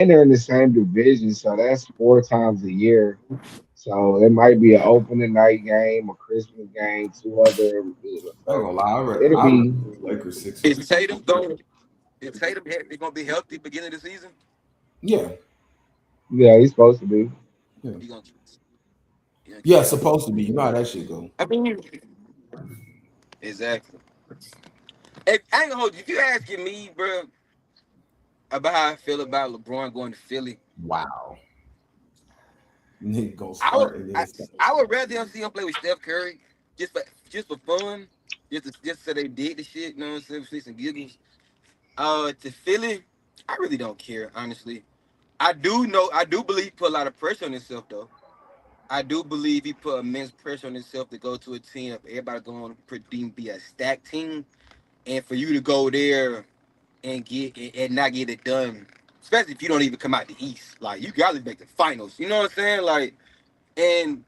and they're in the same division, so that's 4 times a year. So it might be an opening night game, a Christmas game, two other. I ain't So gonna lie. it'll I read be, the Lakers Sixers. Is Tatum going? Is Tatum going to be healthy beginning of the season? Yeah, yeah, he's supposed to be. yeah, He gonna, he gonna yeah. keep healthy. Supposed to be. You know how that shit go. I mean, exactly. If, I ain't gonna hold you. If you asking me, bro, about how I feel about LeBron going to Philly, Wow, nigga gonna I would start and then I, stop. I would rather him see him play with Steph Curry just for fun, just so they did the shit. You know what I'm saying? See some giggles. To Philly, I really don't care, honestly. I do believe he put a lot of pressure on himself though. I do believe he put immense pressure on himself to go to a team if everybody going to be a stacked team, and for you to go there and not get it done, especially if you don't even come out the East. Like you gotta make the finals. You know what I'm saying? Like, and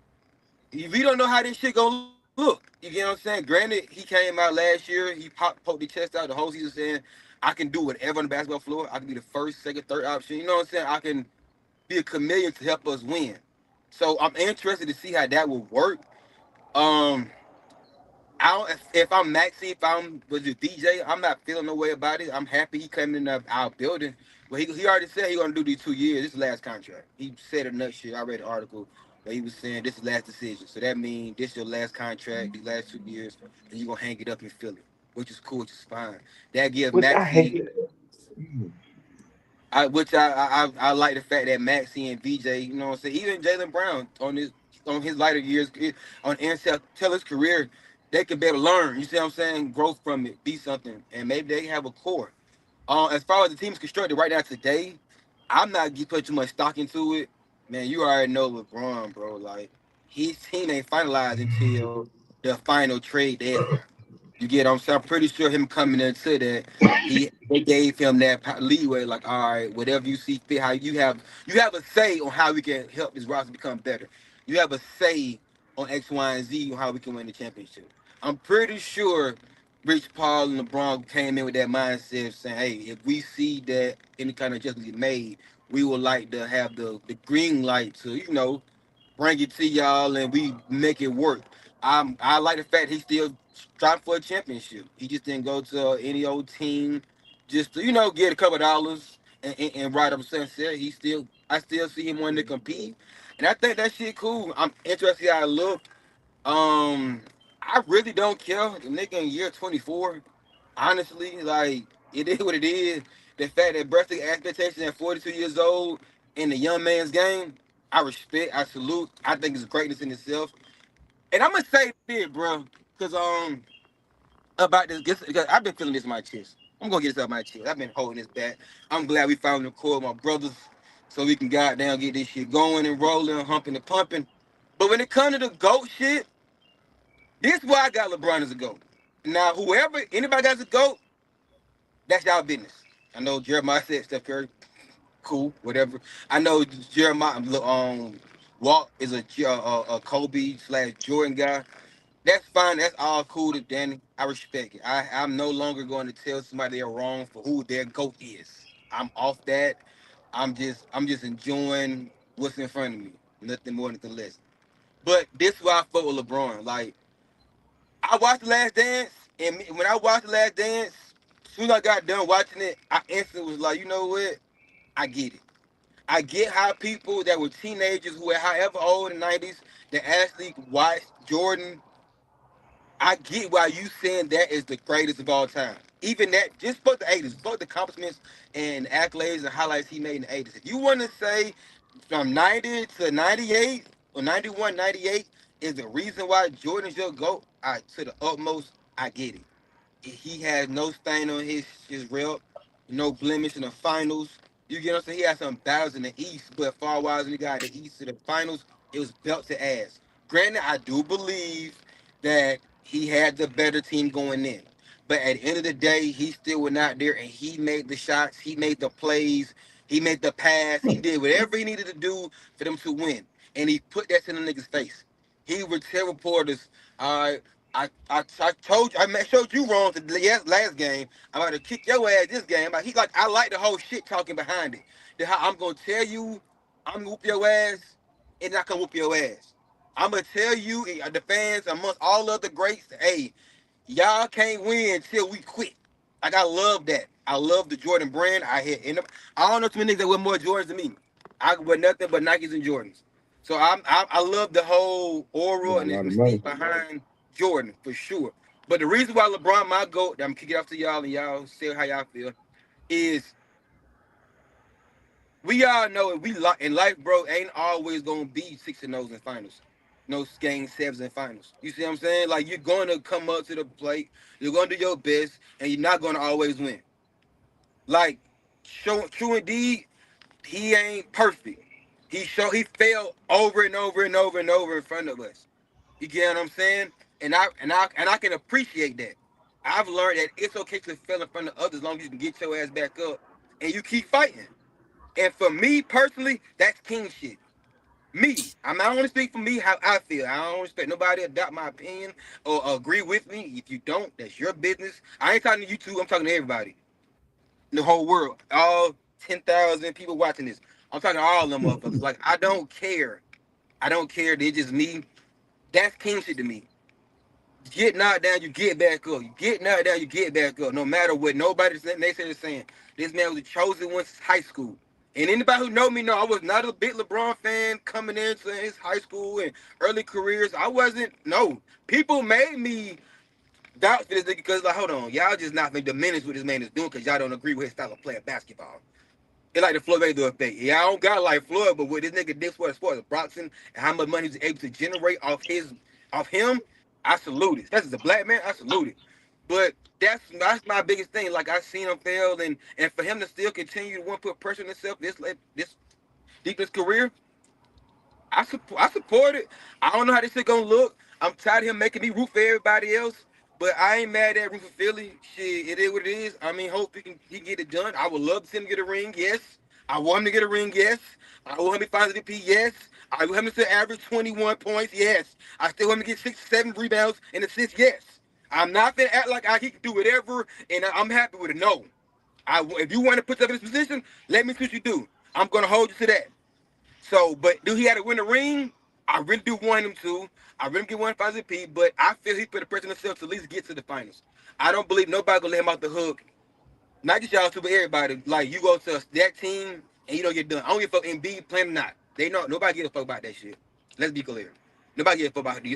we don't know how this shit gonna look. You get what I'm saying? Granted, he came out last year. He poked the chest out the whole season saying, "I can do whatever on the basketball floor. I can be the first, second, third option." You know what I'm saying? I can be a chameleon to help us win. So I'm interested to see how that will work. Um, I don't, if I'm Maxi, if I'm was it DJ, I'm not feeling no way about it. I'm happy he came in our building. But he already said he gonna do these 2 years. This is the last contract. He said a nut shit. I read an article where he was saying this is the last decision. So that means this is your last contract, these last 2 years, and you gonna hang it up and fill it, which is cool, which is fine. That gives Which I hate Maxi, it. Mm. I like the fact that Maxi and VJ, you know what I'm saying, even Jalen Brown on his lighter years on tell his career, they could be able to learn. You see what I'm saying? Growth from it, be something, and maybe they have a core. As far as the team's constructed right now today, I'm not putting too much stock into it. Man, you already know LeBron, bro. Like his team ain't finalized until the final trade deadline. You get what I'm saying? I'm pretty sure him coming into that, they gave him that leeway. Like, all right, whatever you see fit, how you have a say on how we can help this roster become better. You have a say on X, Y, and Z on how we can win the championship. I'm pretty sure Rich Paul and LeBron came in with that mindset of saying, hey, if we see that any kind of adjustment is made, we would like to have the green light to, bring it to y'all and we make it work. I like the fact he still striving for a championship. He just didn't go to any old team just to, get a couple of dollars and ride up a sunset. I still see him wanting to compete. And I think that shit cool. I'm interested how it look. I really don't care. The nigga in year 24, honestly, like it is what it is. The fact that breasting expectations at 42 years old in the young man's game, I respect, I salute. I think it's greatness in itself. And I'm gonna say this, bro, because about because I've been feeling this in my chest. I'm gonna get this out my chest. I've been holding this back. I'm glad we found the core of my brothers, so we can goddamn get this shit going and rolling, humping and pumping. But when it comes to the GOAT shit, this is why I got LeBron as a GOAT. Now, anybody got a GOAT, that's y'all business. I know Jeremiah said Steph Curry, cool, whatever. I know Jeremiah, Walt is a Kobe slash Jordan guy. That's fine. That's all cool to Danny. I respect it. I'm no longer going to tell somebody they're wrong for who their GOAT is. I'm off that. I'm just enjoying what's in front of me. Nothing more, nothing less. But this is why I fuck with LeBron. Like I watched The Last Dance, and when I watched The Last Dance, as soon as I got done watching it, I instantly was like, you know what? I get it. I get how people that were teenagers who were however old in the 90s that actually watched Jordan. I get why you saying that is the greatest of all time. Even that, just both the 80s, both the accomplishments and accolades and highlights he made in the 80s. If you want to say from 90 to 98 or 91, 98 is the reason why Jordan is your GOAT, to the utmost, I get it. He had no stain on his rep, no blemish in the finals. You get what I'm saying? He had some battles in the East, but far wise when he got the East to the finals, it was belt to ass. Granted, I do believe that he had the better team going in. But at the end of the day, he still went out there and he made the shots, he made the plays, he made the pass, he did whatever he needed to do for them to win. And he put that in the nigga's face. He would tell reporters, all right, I told you showed you wrong the last game. I'm about to kick your ass this game. Like I like the whole shit talking behind it. I'm gonna tell you, I'm gonna whoop your ass, and not gonna whoop your ass. I'm gonna tell you, the fans amongst all other greats, hey, y'all can't win until we quit. Like I love that. I love the Jordan brand. I don't know too many niggas that wear more Jordans than me. I wear nothing but Nikes and Jordans. So I love the whole Yeah, aura a and the lot of mystique money. behind Jordan for sure. But the reason why LeBron my goat, I'm kicking it off to y'all and y'all say how y'all feel, is we all know in life, bro, ain't always gonna be 6-0 in finals. No game sevens in finals. You see what I'm saying? Like you're gonna come up to the plate, you're gonna do your best, and you're not gonna always win. Like true indeed, he ain't perfect. He failed over and over and over and over in front of us. You get what I'm saying? And I can appreciate that. I've learned that it's okay to fail in front of others as long as you can get your ass back up and you keep fighting. And for me personally, that's king shit. Me, I only speak for me how I feel. I don't expect nobody to adopt my opinion or agree with me. If you don't, that's your business. I ain't talking to you two. I'm talking to everybody, the whole world, all 10,000 people watching this. I'm talking to all them motherfuckers. Like I don't care. I don't care. They're just me. That's king shit to me. Get knocked down, you get back up. You get knocked down, you get back up. No matter what nobody's is saying. This man was the chosen one since high school. And anybody who know me know I was not a big LeBron fan coming into his high school and early careers. I wasn't. No, people made me doubt this nigga because like, hold on, y'all just not gonna diminish what this man is doing because y'all don't agree with his style of playing basketball. It's like the Floyd Mayweather effect. Yeah, I don't got like Floyd, but what this nigga did for as far as boxing and how much money he's able to generate off him, I salute it. That's as a black man, I salute it. But that's my biggest thing. Like I seen him fail, and for him to still continue to want to put pressure on himself this deep in his career, I support it. I don't know how this shit gonna look. I'm tired of him making me root for everybody else. But I ain't mad at root for Philly. Shit, it is what it is. I mean, hope he can get it done. I would love to see him get a ring, yes. I want him to get a ring, yes. I want him to find MVP, yes. I want him to average 21 points, yes. I still want him to get 6, 7 rebounds and assists, yes. I'm not gonna act like he can do whatever, and I'm happy with it. No. If you want to put yourself in this position, let me see what you do. I'm gonna hold you to that. So, but do he have to win the ring? I really do want him to. I really get one finals MVP, but I feel he put the pressure on himself to at least get to the finals. I don't believe nobody gonna let him off the hook. Not just y'all two, but everybody. Like you go to that team and you don't get done. I don't give a fuck Embiid playing or not. They know nobody give a fuck about that shit. Let's be clear. Nobody give a fuck about the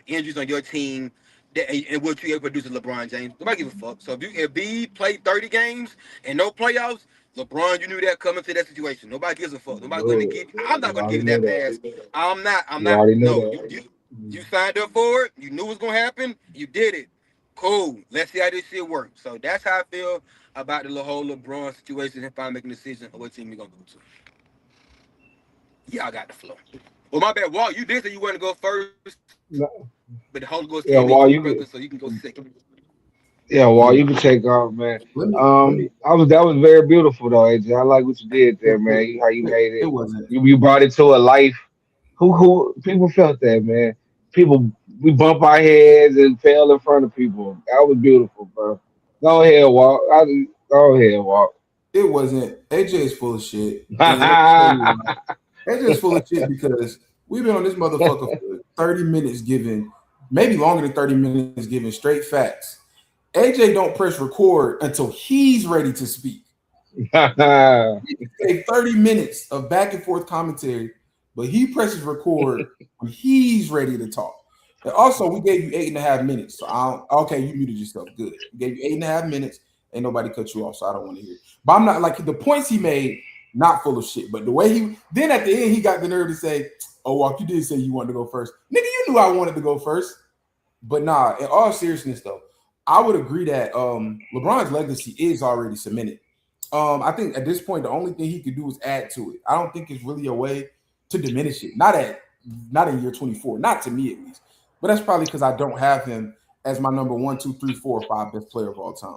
injuries on your team and what you able to produce as LeBron James. Nobody give a fuck. So if B played 30 games and no playoffs, LeBron, you knew that coming to that situation. Nobody gives a fuck. You Nobody going to knew give. it. I'm not You going to give already you knew that that. pass. I'm not. I'm You not. already knew No, that. you signed up for it. You knew it was going to happen. You did it. Cool. Let's see how this shit works. So that's how I feel about the whole LeBron situation. If I'm making a decision of what team we gonna go to. Yeah, I got the flow. Well, my bad, Walt. You did say you want to go first, No. but the Holy Ghost came into you, Yeah, brother, while so you you can could, go second. yeah, while Yeah. you can take off, man. Let me. That was very beautiful though, AJ. I like what you did It, there, man. it, How you made it it. wasn't. You brought it to a life. Who people felt that, man. People we bump our heads and fail in front of people. That was beautiful, bro. Go ahead, Walt. Go ahead, Walt. It wasn't. AJ is full of shit, and let me tell you why. AJ is full of shit because we've been on this motherfucker for 30 minutes giving, maybe longer than 30 minutes giving straight facts. AJ don't press record until he's ready to speak. Take 30 minutes of back and forth commentary, but he presses record when he's ready to talk. And also, we gave you 8.5 minutes. So I don't, okay, you muted yourself. Good. We gave you 8.5 minutes. Ain't nobody cut you off, so I don't want to hear it. But I'm not like the points he made, not full of shit. But the way he then at the end, he got the nerve to say, "Oh, Walk, you did say you wanted to go first. Nigga, you knew I wanted to go first." But nah, in all seriousness though, I would agree that LeBron's legacy is already cemented. I think at this point the only thing he could do is add to it. I don't think it's really a way to diminish it. Not in year 24, not to me at least. But that's probably because I don't have him as my number one, two, three, 4, or 5 best player of all time.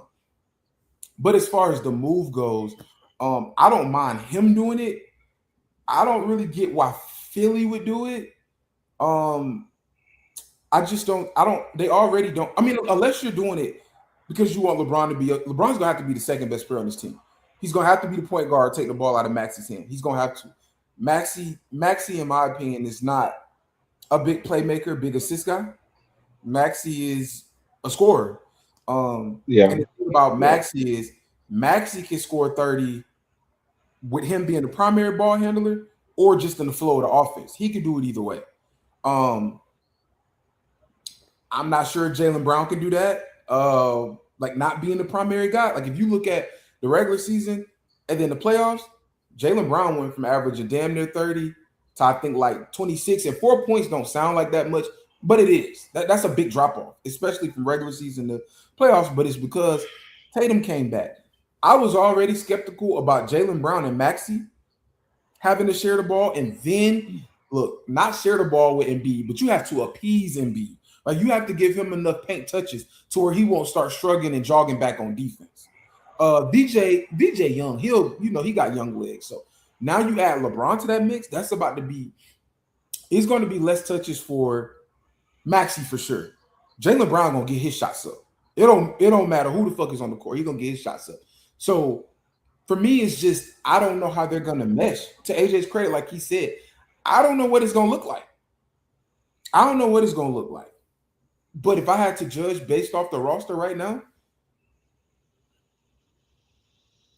But as far as the move goes, I don't mind him doing it. I don't really get why Philly would do it. Um, I just don't. I don't. They already don't. I mean, unless you're doing it because you want LeBron to be. LeBron's gonna have to be the second best player on this team. He's gonna have to be the point guard, take the ball out of Maxi's hand. He's gonna have to. Maxi, in my opinion, is not a big playmaker, big assist guy. Maxi is a scorer. Yeah, And the thing about yeah. Maxi is Maxi can score 30 with him being the primary ball handler or just in the flow of the offense. He could do it either way. Um, I'm not sure Jaylen Brown can do that. Like not being the primary guy. Like if you look at the regular season and then the playoffs, Jaylen Brown went from average of damn near 30 to I think like 26. And 4 points don't sound like that much, but it is. That's a big drop off, especially from regular season to playoffs. But it's because Tatum came back. I was already skeptical about Jaylen Brown and Maxi having to share the ball, and then look, not share the ball with Embiid, but you have to appease Embiid. Like you have to give him enough paint touches to where he won't start struggling and jogging back on defense. VJ Young, he got young legs. So now you add LeBron to that mix, that's about to be it's going to be less touches for Maxi for sure. Jaylen Brown gonna get his shots up. It don't matter who the fuck is on the court, he's gonna get his shots up. So for me, it's just I don't know how they're gonna mesh. To AJ's credit, like he said, I don't know what it's gonna look like. I don't know what it's gonna look like. But if I had to judge based off the roster right now,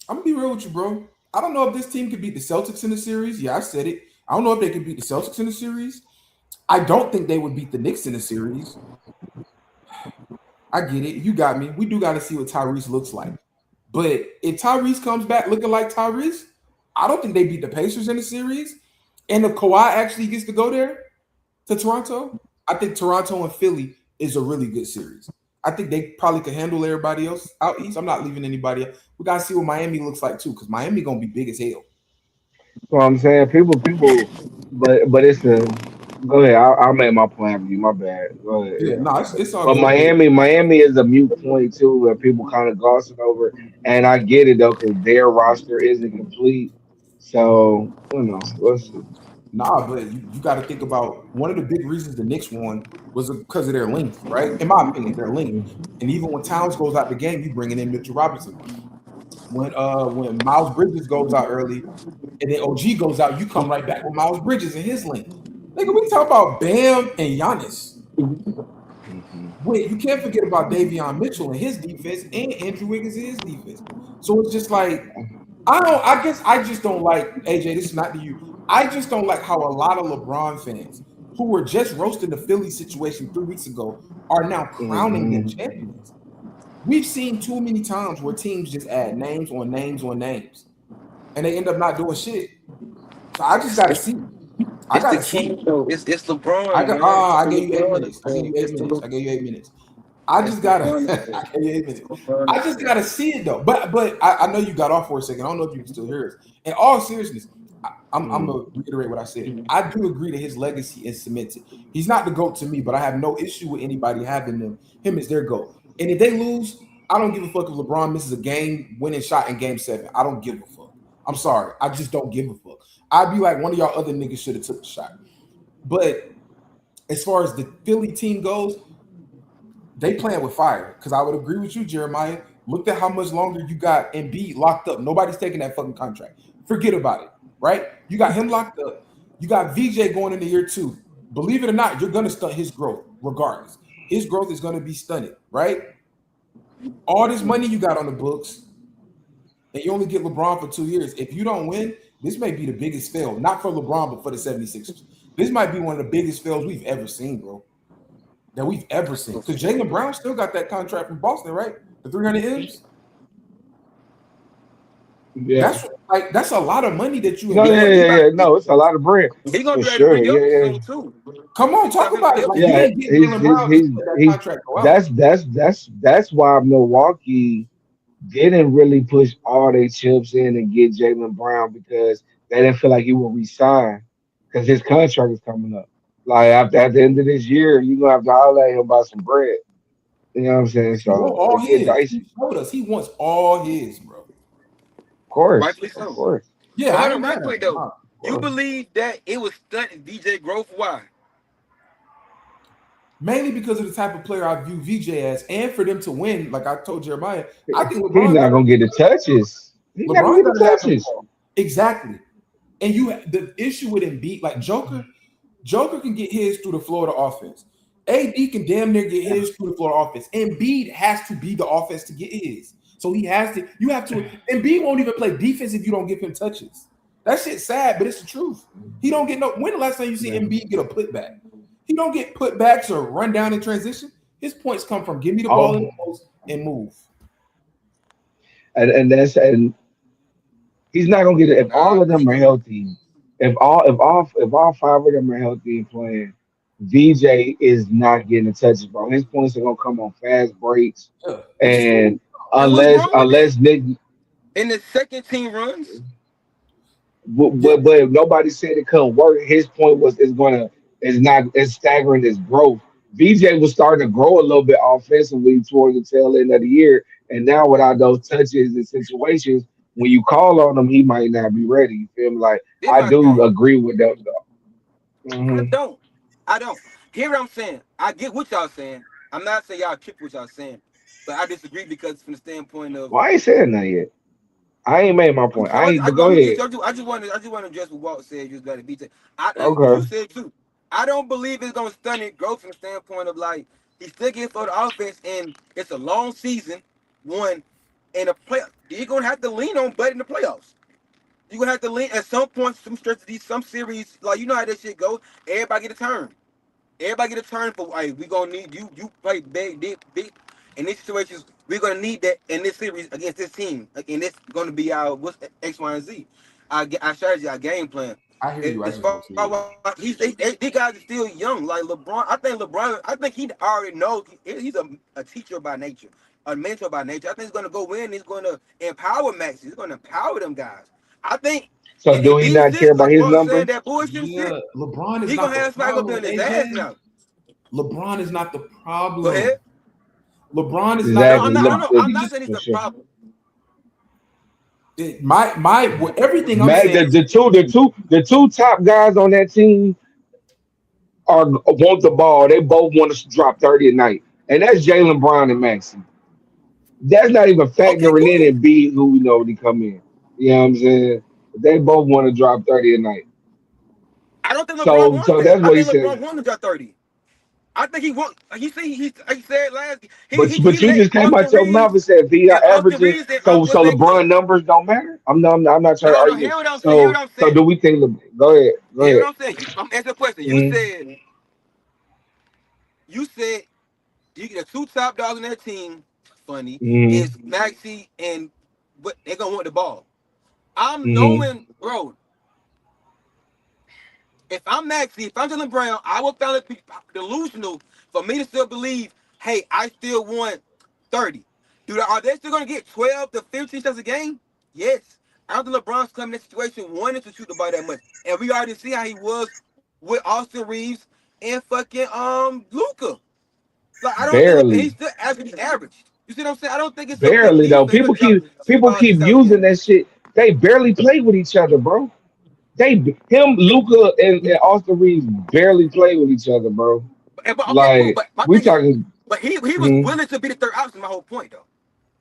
I'm gonna be real with you, bro. I don't know if this team could beat the Celtics in the series. Yeah, I said it. I don't know if they could beat the Celtics in the series. I don't think they would beat the Knicks in the series. I get it. You got me. We do got to see what Tyrese looks like. But if Tyrese comes back looking like Tyrese, I don't think they beat the Pacers in the series. And if Kawhi actually gets to go there to Toronto, I think Toronto and Philly is a really good series. I think they probably could handle everybody else out east. I'm not leaving anybody out. We got to see what Miami looks like too, because Miami going to be big as hell. So I'm saying people, but it's a. Go ahead. I'll make my point for you. My bad. Go ahead. Yeah, no, it's all But good. But Miami is a mute point too, where people kind of glossing over, and I get it though, because their roster isn't complete. So let's see. nah, but you got to think about one of the big reasons the Knicks won was because of their length, right? In my opinion, their length. And even when Towns goes out the game, you bringing in Mitchell Robinson. When Miles Bridges goes out early, and then OG goes out, you come right back with Miles Bridges and his length. Nigga, we talk about Bam and Giannis. Mhm. Wait, you can't forget about Davion Mitchell and his defense and Andrew Wiggins and his defense. So it's just like I guess I just don't like AJ. This is not to you. I just don't like how a lot of LeBron fans who were just roasting the Philly situation 3 weeks ago are now crowning them Mhm. champions. We've seen too many times where teams just add names on names on names, and they end up not doing shit. So I just gotta It's, see. I it's the gotta see. king though. It's I LeBron, got. man. It's I the gave you eight LeBron minutes. I gave effect. you eight It's the minutes. I gave you 8 minutes. I it's just the gotta. LeBron I effect. gave you 8 minutes. It's the LeBron I just effect. gotta see it though. But I know you got off for a second. I don't know if you can still hear us. In all seriousness, I'm Mhm. gonna reiterate what I said. I do agree that his legacy is cemented. He's not the GOAT to me, but I have no issue with anybody having him as their GOAT. And if they lose, I don't give a fuck if LeBron misses a game winning shot in game 7. I don't give a fuck. I'm sorry. I just don't give a fuck. I'd be like one of y'all other niggas should have took the shot. But as far as the Philly team goes, they playing with fire. Because I would agree with you, Jeremiah. Look at how much longer you got Embiid locked up. Nobody's taking that fucking contract. Forget about it, right? You got him locked up. You got VJ going into year 2. Believe it or not, you're gonna stunt his growth regardless. His growth is gonna be stunted, right? All this money you got on the books, and you only get LeBron for 2 years. If you don't win, this may be the biggest fail, not for LeBron, but for the 76ers. This might be one of the biggest fails we've ever seen, bro. That we've ever seen. Because Jaylen Brown still got that contract from Boston, right? The 300 M's. Yeah. That's a lot of money that you No, He yeah, gonna invest. he yeah, about yeah. No, it's a lot of bread he gonna for be ready to sure. re-up Yeah, yeah. soon too. Come on, He talk got his about it. re-up Like you Yeah, soon. didn't get Jaylen Brown just to let that he's contract go out. that's why Milwaukee didn't really push all their chips in and get Jalen Brown because they didn't feel like he would resign because his contract is coming up. Like after at the end of this year, you're gonna have to holler at him about some bread. You know what I'm saying? He want So all it get his. dicey. He told us he wants all his, bro. Of Rightfully so. course, Yeah, But I hold on, ain't right mad at quick him. though. Of You course. believe that it was stunting VJ growth? Why? Mainly because of the type of player I view VJ as, and for them to win, like I told Jeremiah, I think he's LeBron not got gonna get the touches. He not gonna LeBron get the doesn't have the touches. ball. Exactly. And the issue with Embiid, like Joker can get his through the Florida offense. AD can damn near get his through the Florida offense. Embiid has to be the offense to get his. So he has to. You have to. Embiid won't even play defense if you don't give him touches. That shit's sad, but it's the truth. He don't get no. When the last time you see Embiid get a putback? He don't get putbacks or run down in transition. His points come from give me the ball in Oh, the post and move. and he's not gonna get it if Nah, all of them he are gonna. healthy. If all five of them are healthy and playing, VJ is not getting the touches, bro. His points are gonna come on fast breaks, Yeah, which is cool. and And what's unless wrong with that? unless Nick, In the second team runs, Yeah, but if nobody said it couldn't work, his point was is not it's staggering his growth. VJ was starting to grow a little bit offensively towards the tail end of the year, and now without those touches and situations, when you call on him, he might not be ready. You feel me? Like this I my do thing. agree with that. I Hmm. don't. I don't. Hear what I'm saying? I get what y'all saying. I'm not saying y'all trip what y'all saying, but I disagree because from the standpoint of Well, I ain't saying that yet. I ain't made my I'm point. I sorry. ain't. But go I'm ahead. I just want to address what Walt said. Just got to beat it. You Okay. said too. I don't believe it's gonna stun it growth from the standpoint of like he still gets for the offense and it's a long season. One and a play. You're gonna have to lean on Bud in the playoffs. You're gonna have to lean at some point, some stretches, some series. Like you know how that shit goes. Everybody get a turn. Everybody get a turn for. Hey, we gonna need you. You play big. In these situations, we're gonna need that in this series against this team. And it's gonna be our what's X, Y, and Z. Our strategy, our game plan. I hear you. I As just far don't see as it yet. these guys are still young. Like LeBron, I think LeBron. I think he already knows he's a teacher by nature, a mentor by nature. I think he's gonna go in. He's gonna empower Max. He's gonna empower them guys. I think. So And do he B not care shit, about like his Walt saying numbers? that bullshit shit, Yeah, LeBron is he not gonna the have somebody go be problem, on his ass AJ. now. LeBron is not the Go ahead. problem. LeBron is not No, the I'm Exactly. not. No, problem. no, The, I'm He not just saying he's the for sure. problem. everything I'm Mac, saying is the two top guys on that team are want the ball. They both want to drop 30 a night, and that's Jalen Brown and Maxi. That's not even Okay, factoring in cool. and B who we know when he come in. You know what I'm saying? They both want to drop 30 a night. I don't think LeBron So wants so that. that's I what he think said. LeBron wants to drop 30. I think he wants. He said last. He But you let just came out your mouth and said if he are Austin averaging Reeves and so what's that? LeBron numbers don't matter. I'm not trying to No. argue. Hear what I'm saying. Hear what So I'm so saying. do we think go ahead. Go Hear ahead. what I'm saying. I'm answering a question. Mhm. You said you get the two top dogs on that team. Funny Mhm. is Maxi and but they're gonna want the ball. I'm Mhm. knowing, bro. If I'm Maxie, if I'm Jalen Brown, I will find it delusional for me to still believe, hey, I still want 30. Are they still going to get 12 to 15 shots a game? Yes. I don't think LeBron's coming in that situation wanting to shoot the ball that much. And we already see how he was with Austin Reeves and fucking Luca. Like, I don't think he's Barely. still average. You see what I'm saying? I don't think it's some big Barely deal though. for him to drop People 6 keep shots a using game. that shit. They barely play with each other, bro. Luca, and Austin Reeves barely play with each other, bro. But okay, cool. Like But my we thing is, talking. but he was Mhm. willing to be the third option. My whole point, though.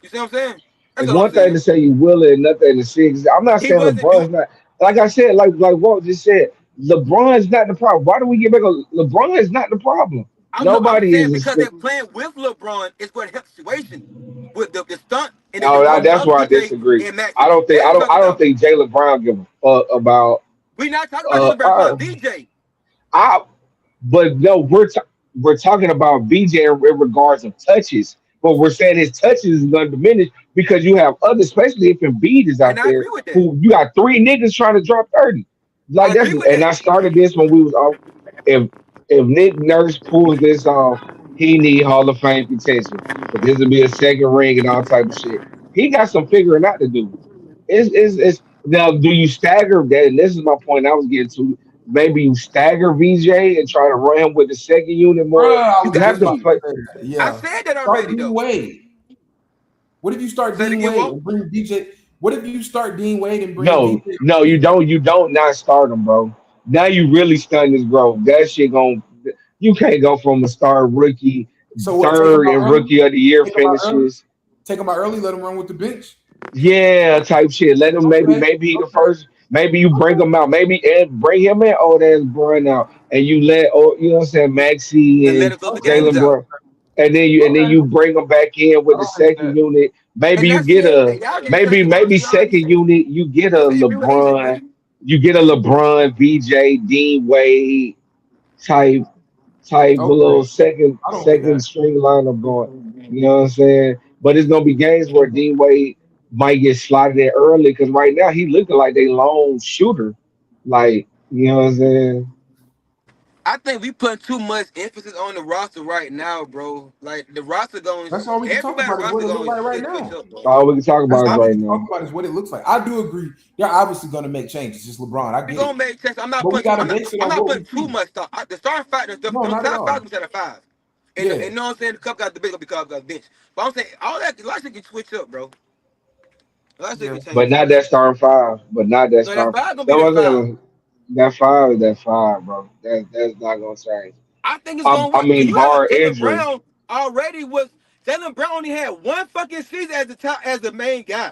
You see what I'm saying? That's It's all I'm one thing to saying. say you will it, nothing to see. I'm not He saying wasn't doing. LeBron's not. Like I said, like Walt just said, LeBron's not the problem. Why do we get back? LeBron is not the problem. I'm Nobody saying is. because they're playing with LeBron is going to help the situation with the stunt and the Oh, growth that's of where I DJ disagree. and I Maxi. don't think. That's I what I'm don't. talking I don't about. think Jalen Brown give a fuck about. We not talking about Jalen Brown. We're All talking right. about VJ. I but no, we're talking about BJ in regards of touches, but we're saying his touches is going to diminish because you have others, especially if Embiid is And out I there, agree with that. who you got three niggas trying to drop 30. I Like that's agree with and that. I started this when we was off. If if Nick Nurse pulls this off, he need Hall of Fame contention. But this will be a second ring and all type of shit. He got some figuring out to do. It's now do you stagger that? And this is my point I was getting to. Maybe you stagger VJ and try to run him with the second unit Bruh, more. I You was You got have just to about to. to play. say that. I Yeah. said that Start already, Dean though. Wade. What if you start Say it Dean again, Wade Walt. and bring DJ? What if you start Dean Wade and bring No, VJ? no, you don't not start him, bro. Now you really stunned his growth. That shit going you can't go from a star rookie, So what? Take him third out and early. rookie of the year Take him out early. finishes. Take him out early. Let him run with the bench. Yeah, type shit. Let him Okay, maybe he the okay, first. Maybe you bring okay. him out. Maybe and bring him and old ass Brown out, and you let you know what I'm saying and Maxie let and him close the Okay, games Jalen out. Brown, and then you okay. bring them back in I with the don't hate second that. unit. Maybe And you that's get it. a And y'all get Tristan maybe Thompson. Y'all second unit. You get a it's an every agent, LeBron. man. You get a LeBron, VJ, Dean Wade type Okay, little I don't hate second that. string lineup going. You know what I'm saying? But it's gonna be games where Dean Wade might get slotted in early because right now he looking like they lone shooter. Like, you know what I'm saying? I think we putting too much emphasis on the roster right now, bro. Like the roster going, That's all we can talk everybody about is what roster it look going like right to switch now. up, bro. All we can talk That's about is all we right can talk now. about is what it looks like. I do agree. They're obviously going to make changes. It's LeBron. I We get gonna it. make tests. But we got to base it I'm on not what we putting too see. much stuff. The starting factor, No, the not at starting five all. gonna set at five. And Yeah. you know what I'm saying? The cup got the big gonna be cup got bench. But I'm saying all that, a lot of shit can switch up, bro. A lot of shit Yeah. can But change. not that starting five. But not that No, that starting. five gonna be That that was five. that five is that five, bro. That's not gonna change. I think it's gonna I work. mean, You got bar Jalen injury. Brown already was. Jalen Brown only had one fucking season as the top as the main guy.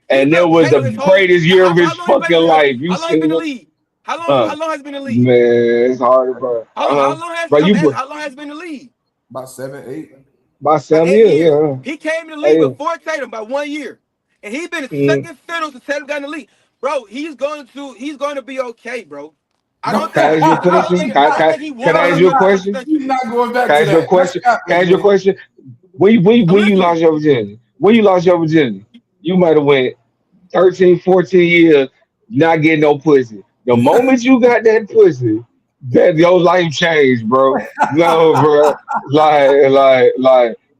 He And been it was okay the his whole. greatest year of How his long he been in fucking the life. You How long he been seen in the him? league? Uh, How long has he been in the league? man, it's hard, bro. How long has But you put how long has he been in the league? About 7, 8. about By 7 years, 8 years. yeah. He came in the league 8 before Tatum by 1 year. And he's been Mm. second fiddle to Tatum got in the league. Bro, he's going to be okay, bro. I No, don't Can think I he ask you a won. I don't question? think he's not. he Can won I No, ask he's you a not. 100% question? He's championship. not going back Can I to ask you a that. That's question? cap, Can I ask you a man. question? I'm When you listening. lost your virginity? When you lost your virginity? You might have went 13, 14 years not getting no pussy. The moment you got that pussy, that your life changed, bro. No, bro.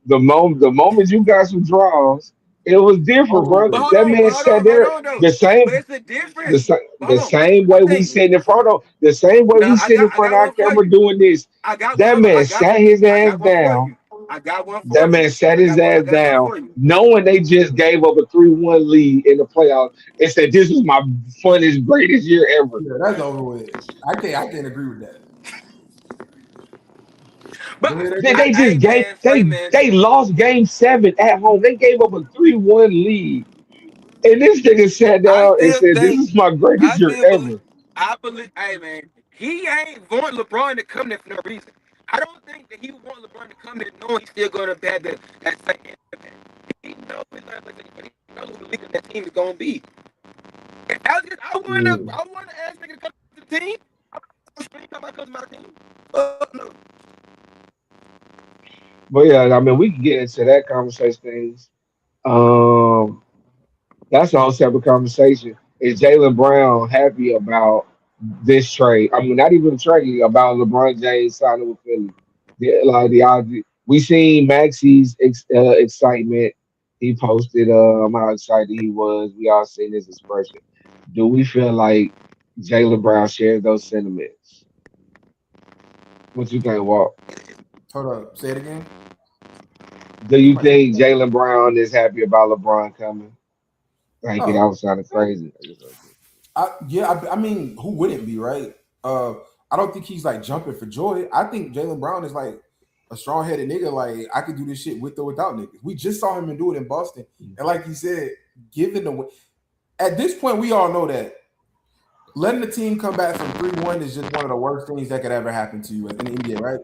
The moment you got some draws, it was different, Oh, bro. That man sat Hold there on though. the same But it's a difference. But the hold on. same I'm way we saying sitting in front of the same way now we sit in I front of got our one for camera you. doing this. I got one. That Hold on. man sat his I ass got one for down. you. I got one for That you. man sat his I ass got one down, for you. knowing they just gave up a 3-1 lead in the playoffs, and said, "This was my funnest, greatest year ever." yeah, that's over with. I can't agree with that. But Go ahead, They AJ. just gave hey man, they lost Game 7 at home. They gave up a 3-1 lead, and this nigga sat I down and still said, "This think is my greatest I year still believe ever." I believe hey man, he ain't want LeBron to come there for no reason. I don't think that he would want LeBron to come there knowing he's still gonna have that same impact. He knows he's not but he knows who the leader of that team is gonna be. Mm. I wanna ask nigga to come to the team. I'm not come to my team. Fuck no. But yeah, I mean, we can get into that conversation things. Um, that's a whole separate conversation. Is Jalen Brown happy about this trade? I mean, not even a trade about LeBron James signing with Philly. We seen Maxi's excitement. He posted how excited he was. We all seen his expression. Do we feel like Jalen Brown shares those sentiments? What you think, Walt? Hold up. Say it again. Do you Somebody. think Jalen Brown is happy about LeBron coming? Like it Oh, all sounded crazy. yeah. I mean, who wouldn't be right? Uh, I don't think he's like jumping for joy. I think Jalen Brown is like a strong headed nigga. Like I could do this shit with or without niggas. We just saw him and do it in Boston, and like you said, given the at this point, we all know that letting the team come back from 3-1 is just one of the worst things that could ever happen to you in the NBA, right?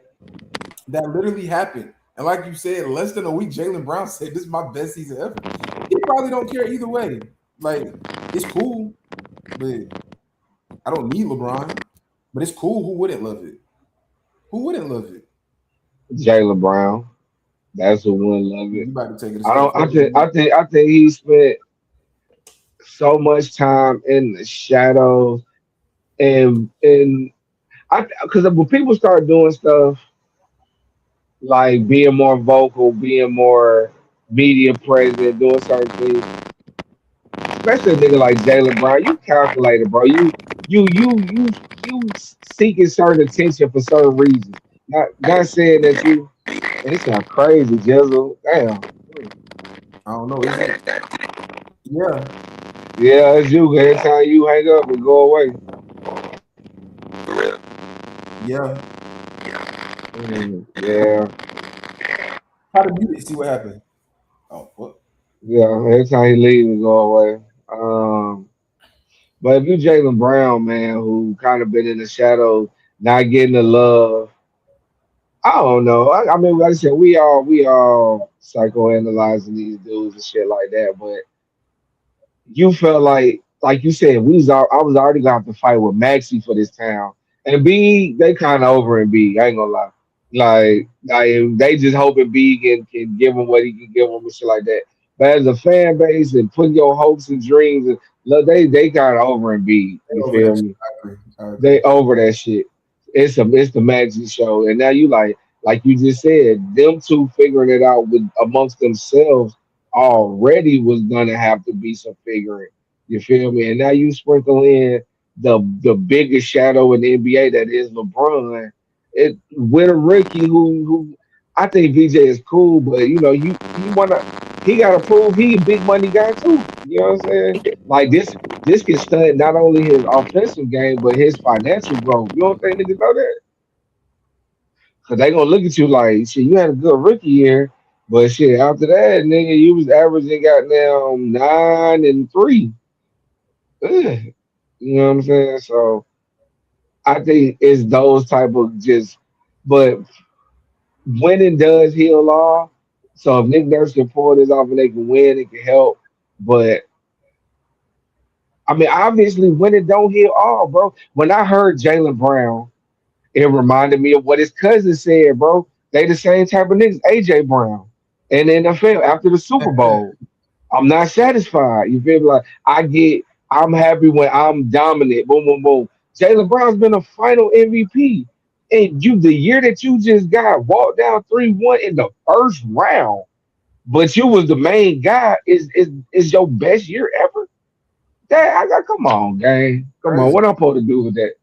That literally happened. And like you said, less than a week, Jalen Brown said, "This is my best season ever." He probably don't care either way. Like, it's cool, but I don't need LeBron. But it's cool. Who wouldn't love it? Who wouldn't love it? Jalen Brown. That's the one love it. You about to take it a I step don't. further. Man. I think he spent so much time in the shadows, and I because when people start doing stuff like being more vocal, being more media present, doing certain things, especially a nigga like Jalen Brown, you calculated, bro. You seeking certain attention for certain reasons. Not saying that you. It sound crazy, Jizzle. Damn. I don't know. Is it? Yeah. Yeah, it's you. Every time you hang up and go away. Yeah. Yeah. Try to mute it. See what happens. Oh, what? Yeah, every time he leaves, we go away. Um, but if you Jalen Brown, man, who kind of been in the shadows, not getting the love, I don't know. I mean, like I said, we all psychoanalyzing these dudes and shit like that. But you felt like you said, I was already gonna have to fight with Maxie for this town. And B, they kind of over in B. I ain't gonna lie. Like they just hoping B can give him what he can give him and shit like that. But as a fan base and putting your hopes and dreams, and look, they kind of over in B. They You over feel that shit. me? I agree. I agree. They over that shit. It's the Maxie show, and now you like you just said, them two figuring it out with amongst themselves already was gonna have to be some figuring. You feel me? And now you sprinkle in the biggest shadow in the NBA that is LeBron. It with a rookie who I think VJ is cool, but you know he gotta prove he a big money guy too. You know what I'm saying? Like this can stunt not only his offensive game but his financial growth. You don't think niggas know that? Cause they gonna look at you like shit. You had a good rookie year, but shit after that, nigga, you was averaging goddamn 9-3. Ugh. You know what I'm saying? So I think it's those type of just, but winning does heal all. So if Nick Nurse can pull this off and they can win, it can help. But I mean, obviously, winning don't heal all, bro. When I heard Jalen Brown, it reminded me of what his cousin said, bro. They the same type of niggas, AJ Brown, and the NFL after the Super Bowl. I'm not satisfied. You feel me? Like I'm happy when I'm dominant. Boom, boom, boom. Jalen Brown's been a final MVP. And the year that you just got walked down 3-1 in the first round, but you was the main guy, is your best year ever? That I got come on, gang. Come on. Crazy. What I'm supposed to do with that?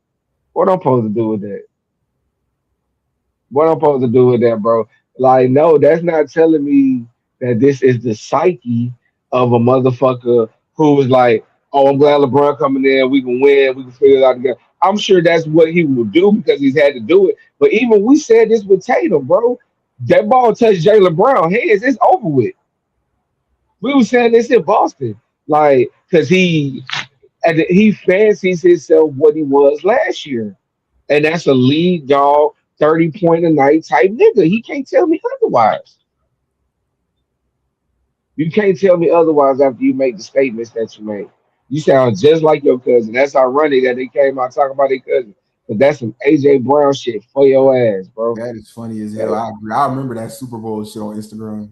What I'm supposed to do with that? What I'm supposed to do with that, bro? Like, no, that's not telling me that this is the psyche of a motherfucker who was like, "Oh, I'm glad LeBron coming in. We can win. We can figure it out together." I'm sure that's what he will do because he's had to do it. But even we said this with Tatum, bro. That ball touched Jalen Brown hands. It's over with. We were saying this in Boston, like, because he fancies himself what he was last year, and that's a lead dog, 30 point a night type nigga. He can't tell me otherwise. You can't tell me otherwise after you make the statements that you make. You sound just like your cousin. That's ironic that they came out talking about their cousin, but that's some AJ Brown shit for your ass, bro. That is funny as hell. That- I agree. I remember that Super Bowl shit on Instagram.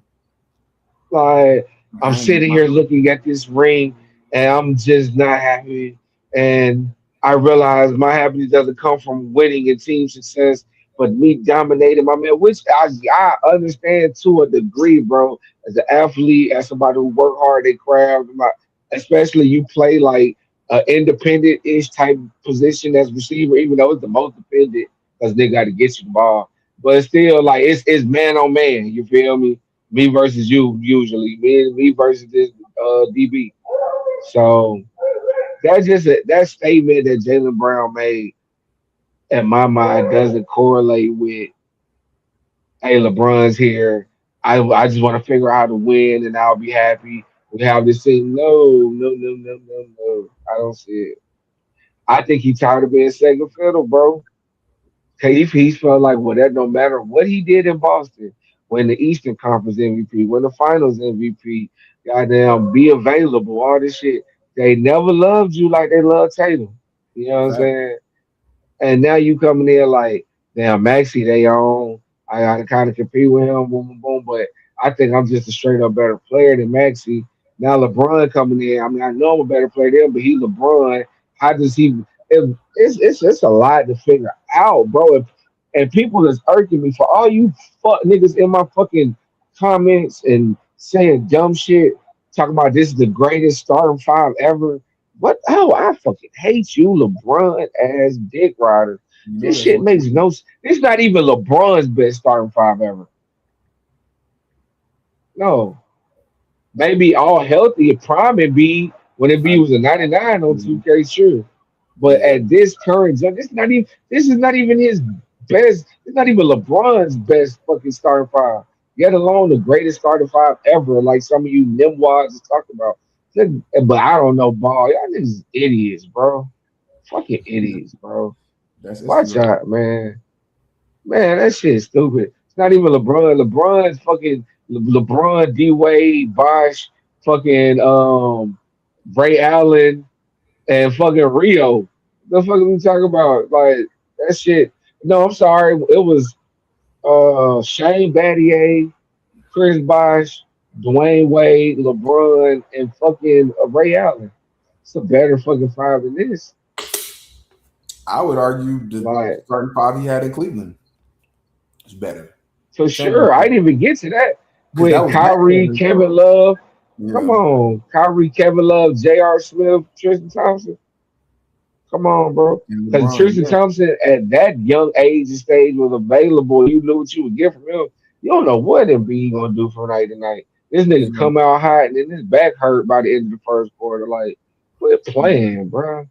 Like I'm I ain't gonna sitting lie. here looking at this ring, and I'm just not happy. And I realize my happiness doesn't come from winning and team success, but me dominating my man, which I understand to a degree, bro. As an athlete, as somebody who work hard, they craft, especially you play like an independent ish type position as receiver, even though it's the most dependent because they got to get you the ball. But it's still like it's man on man. You feel me? Me versus you usually. Me versus this DB. So that statement that Jalen Brown made in my mind doesn't correlate with hey LeBron's here. I just want to figure out how to win and I'll be happy. We have this thing. No, no, no, no, no, no. I don't see it. I think he tired of being second fiddle, bro. He felt like well that no matter what he did in Boston, when the Eastern Conference MVP, when the Finals MVP, goddamn be available, all this shit. They never loved you like they love Tatum. You know what I'm Fact. saying? And now you coming in like, damn, Maxi, they own. I gotta kind of compete with him, boom, boom, boom. But I think I'm just a straight up better player than Maxi. Now LeBron coming in. I mean, I know I'm a better player than him, but he LeBron. How does he? It's a lot to figure out, bro. And people is irking me for all you fuck niggas in my fucking comments and saying dumb shit, talking about this is the greatest starting five ever. What? Oh, I fucking hate you, LeBron ass dick rider. You know This that's shit what you makes do. no. It's not even LeBron's best starting five ever. No, maybe all healthy. Prime and B when it be Fact. was a 99 on Mhm. 2K, sure. But Yeah. at this current, this not even. This is not even his best. It's not even LeBron's best fucking starting five. Get alone the greatest starting five ever, like some of you nimwads is talking about. But I don't know ball. Y'all niggas idiots, bro. Fucking idiots, bro. That's history Watch right out, man. Man, that shit is stupid. It's not even LeBron. LeBron's fucking LeBron, D Wade, Bosh, fucking Ray Allen, and fucking Rio. The fuck are we talking about? Like that shit. No, I'm sorry. It was Shane Battier, Chris Bosh, Dwayne Wade, LeBron, and fucking Ray Allen. It's a better fucking five than this. I would argue the Like starting five he had in Cleveland is better. for Same sure. I didn't even get to that because that with was back Kyrie, then. Kevin Love. Come Yeah. on, Kyrie, Kevin Love, J.R. Smith, Tristan Thompson. Come on, bro. And Because LeBron, Tristan yeah. Thompson at that young age and stage was available. You knew what you would get from him. You don't know what Embiid gonna do from night to night. This nigga Yeah. come out hot and then his back hurt by the end of the first quarter. Like, quit playing, bro.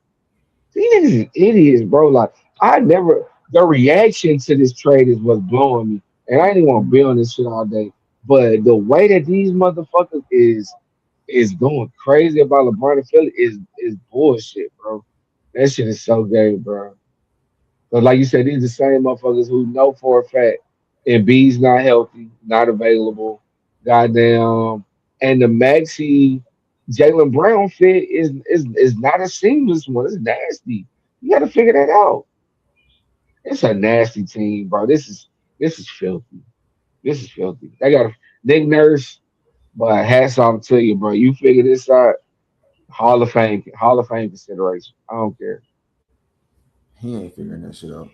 These niggas is idiots, bro. Like, I never. The reaction to this trade is what's blowing me, and I ain't even want to be on this shit all day. But the way that these motherfuckers is going crazy about LeBron and Philly is bullshit, bro. That shit is so gay, bro. But like you said, these the same motherfuckers who know for a fact Embiid's not healthy, not available. Goddamn. And the Maxi Jalen Brown fit is not a seamless one. It's nasty. You got to figure that out. It's a nasty team, bro. This is filthy. This is filthy. They got Nick Nurse, but hats off to you, bro. You figure this out. Hall of Fame consideration. I don't care. He ain't figuring that shit out.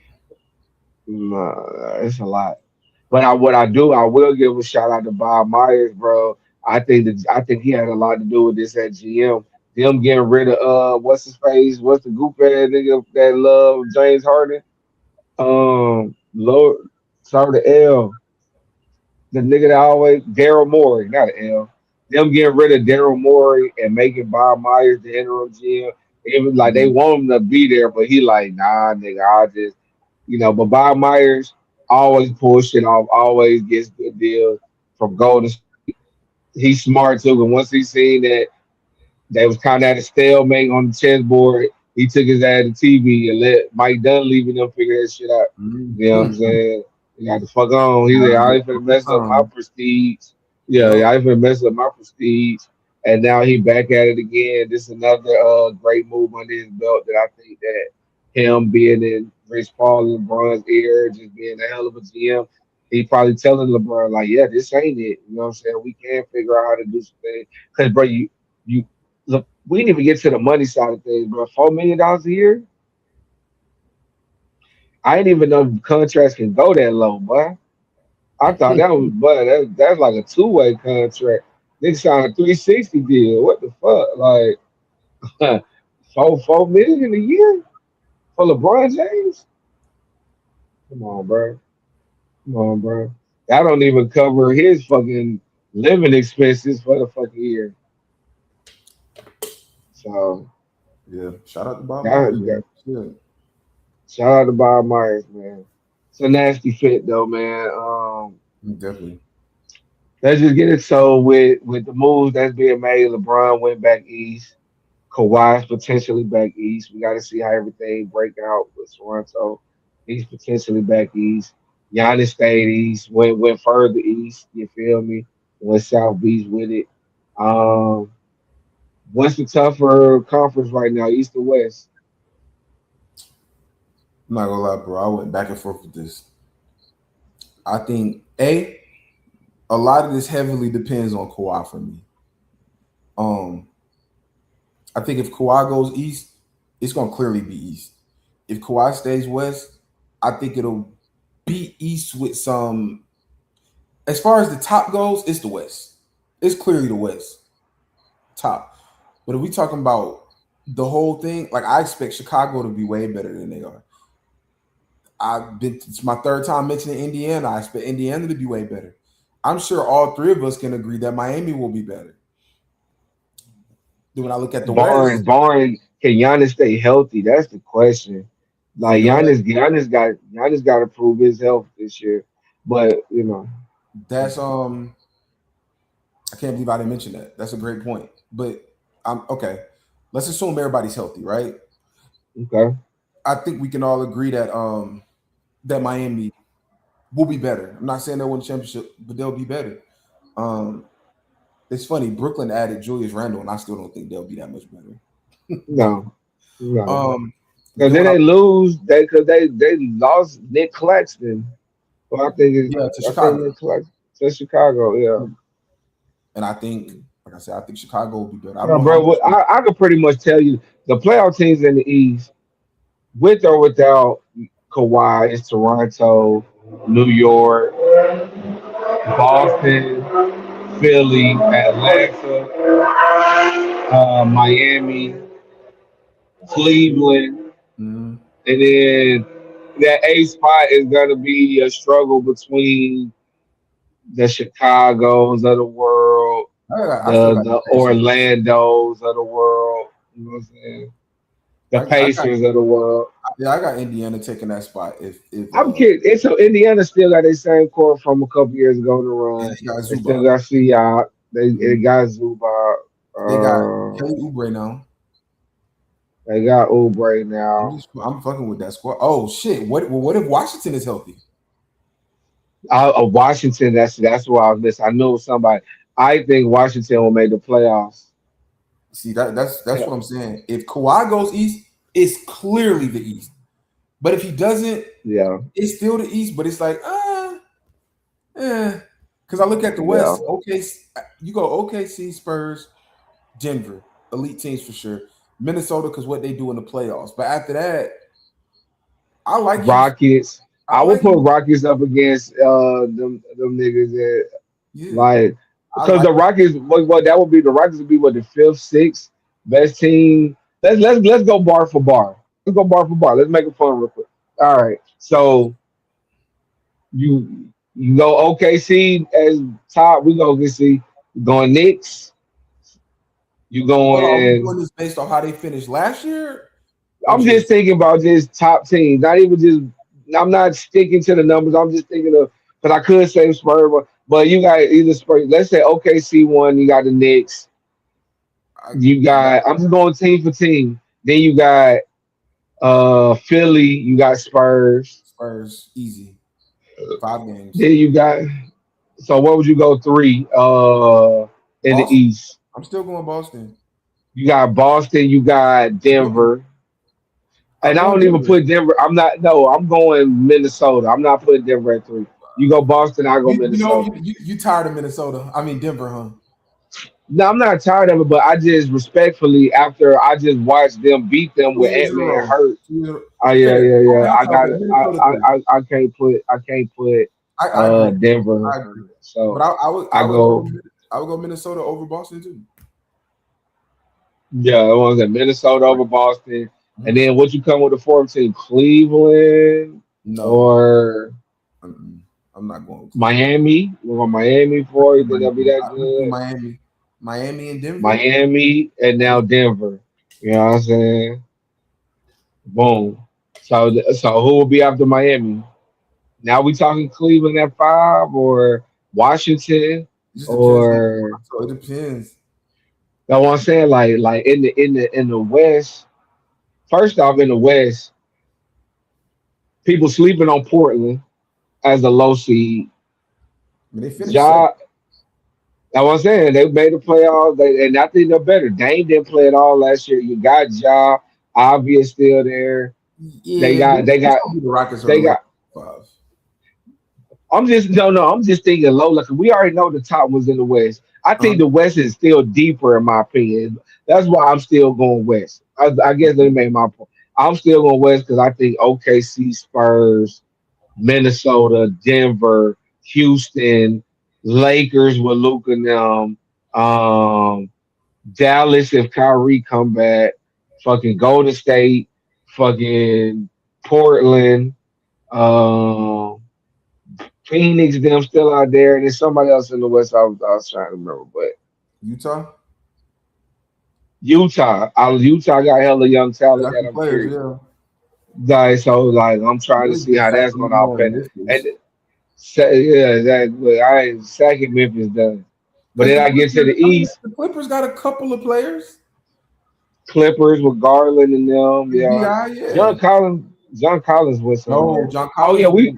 Nah, it's a lot. But what I do, I will give a shout out to Bob Myers, bro. I think he had a lot to do with this at GM. Them getting rid of what's his face? What's the goop ass nigga that love James Harden? Lord, sorry the L. The nigga that always Daryl Morey, not an L. Them getting rid of Daryl Morey and making Bob Myers the interim GM. It was like they Mhm. want him to be there, but he like, nah, nigga, I just but Bob Myers always pulls shit off, always gets good deals from Golden State. He's smart too, and once he seen that they was kind of at a stalemate on the chessboard, he took his ass to TV and let Mike Dunn leave and them figure that shit out. You know what I'm Mhm. saying? He got the fuck on. He said, Now I he ain't finna mess up my time. prestige. Yeah, Yup. I ain't finna mess up my prestige. And now he back at it again. This is another great move under his belt that I think that him being in Rich Paul and LeBron's ear, just being a hell of a GM, he probably telling LeBron, like, yeah, this ain't it. You know what I'm saying? We can figure out how to do something. Because, bro, you look, we didn't even get to the money side of things, bro. $4 million a year? I didn't even know contracts can go that low, boy. I thought that was, but that's like a two-way contract. Nigga signed a 360 deal. What the fuck? Like four million a year for LeBron James? Come on, bro. Come on, bro. That don't even cover his fucking living expenses for the fucking year. So Yeah. Shout out to Bob Myers, that, man. Shit. shout out to Bob Myers, man. It's a nasty fit though, man. Definitely. Let's just get it so with the moves that's being made. LeBron went back east. Kawhi's potentially back east. We got to see how everything break out with Toronto. He's potentially back east. Giannis stayed east. Went further east. You feel me? Went south beast with it. Um, what's the tougher conference right now, East or West? I'm not gonna lie, bro. I went back and forth with this. I think a lot of this heavily depends on Kawhi for me. Um, I think if Kawhi goes east, it's gonna clearly be east. If Kawhi stays west, I think it'll be east with some. As far as the top goes, it's the west. It's clearly the west top. But if we talking about the whole thing, like I expect Chicago to be way better than they are. I've been. It's my third time mentioning Indiana. I expect Indiana to be way better. I'm sure all three of us can agree that Miami will be better. Then when I look at the West, Can Giannis stay healthy? That's the question. you Like know what? Giannis got to prove his health this year. But. That's I can't believe I didn't mention that. That's a great point. But I'm okay. Let's assume everybody's healthy, right? Okay. I think we can all agree that that Miami will be better. I'm not saying they'll win the championship, but they'll be better. Um, it's funny. Brooklyn added Julius Randle, and I still don't think they'll be that much better. But No, no. um, Because then then when I they lose. They lost Nick Claxton. Well, yeah to I think Chicago, Nick Claxton to Chicago. Yeah. and I think like I said, I think Chicago will be better. I don't Yeah, know how bro. much. I could pretty much tell you the playoff teams in the East, with or without Kawhi, is Toronto, New York, Boston, Philly, Atlanta, Miami, Cleveland, Mhm. and then that A spot is gonna be a struggle between the Chicago's of the world, I still got the the Pacers. Orlando's of the world. You know what I'm saying? The I got Pacers of the world. yeah, I got Indiana taking that spot if I'm kidding. It's so Indiana still got their same core from a couple years ago to and run. they got They still Zubac. got Siak. They Mhm. got Zubac. They got Uh, Kelly Oubre now. they got Oubre now. I'm fucking with that squad. Oh shit! What if Washington is healthy? Washington. That's what I was missing. I knew it was somebody. I think Washington will make the playoffs. See that's what I'm saying. If Kawhi goes east, it's clearly the East. But if he doesn't, Yeah, it's still the East. But it's like eh. Because I look at the yeah. West. Okay, you go OKC, Spurs, Denver, elite teams for sure. Minnesota because what they do in the playoffs. But after that, I like Houston. Rockets. I I would like put Houston. Rockets up against them niggas that Yeah, like I because like. the Rockets what that would be the Rockets would be what the fifth, sixth best team. Let's go bar for bar. Let's go bar for bar. Let's make it fun real quick. All right. So you go OKC as top. We go OKC. You going Knicks. You Hold on, are we going. doing this based on how they finished last year, or I'm just just thinking about just top teams. Not even just. I'm not sticking to the numbers. I'm just thinking of because I could say Spurs, but you got either Spurs. Let's say OKC one. You got the Knicks. I, You got. I'm just going team for team. Then you got Philly. You got Spurs. Spurs easy 5 games? Then you got. So what would you go three? In the Boston. East, I'm still going Boston. you got Boston. You got Denver. Denver. I'm And I going don't even Denver. put Denver. I'm not. No, I'm going Minnesota. I'm not putting Denver at three. You go Boston. I go You know Minnesota. you tired of Minnesota? I mean Denver, huh? No, I'm not tired of it, but I just respectfully after I just watched them beat them Two with years Ant in a Man row. hurt. 2 years in a row. Oh yeah, Fair. yeah, yeah. Okay, I'm I talking got about it. Minnesota three. I can't put I agree. Denver. I agree. But So I I would go I would go Minnesota over Boston too. yeah. I want to Minnesota over Boston, and Mhm. then what you come with the fourth team, Cleveland No, or mm-mm. I'm not going with Cleveland. Miami. We're going Miami I for you. think Think they'll be Miami. that Let's do good? Miami. Miami and Denver. Miami and I now think Denver. You know what I'm saying? Boom. So who will be after Miami? Now we talking Cleveland at five or Washington it just depends on or so it depends. know what I'm saying? Like in the West. First off, in the West, people sleeping on Portland as a low seed. I mean, they finished second. Ja, that's what I'm saying. They made the playoffs, and I think they're better. Dame didn't play at all last year. You got Ja, obvious still there. They Yeah, got they it's got gonna be the Rockets or the they got. Lakers 5. I'm just no. I'm just thinking low. Like we already know the top was in the West. I think Um, the West is still deeper in my opinion. That's why I'm still going West. I guess they made my point. I'm still going West because I think OKC, Spurs, Minnesota, Denver, Houston, Lakers with Luka and them, um, Dallas if Kyrie come back, fucking Golden State, fucking Portland. Um, Phoenix, them still out there, and there's somebody else in the West. I was trying to remember, but Utah. Utah got hella young They talent got that some I'm players, curious. yeah. Like so, like I'm trying to Really see just how have that's to be going to more open. And Memphis. Yeah, that. But I second Memphis does. But Because then the I get to Clippers, the I mean, East, the Clippers got a couple of players. Clippers with Garland and them. And Yeah, Bi, yeah. John Collins went No, somewhere. John Oh yeah, Collins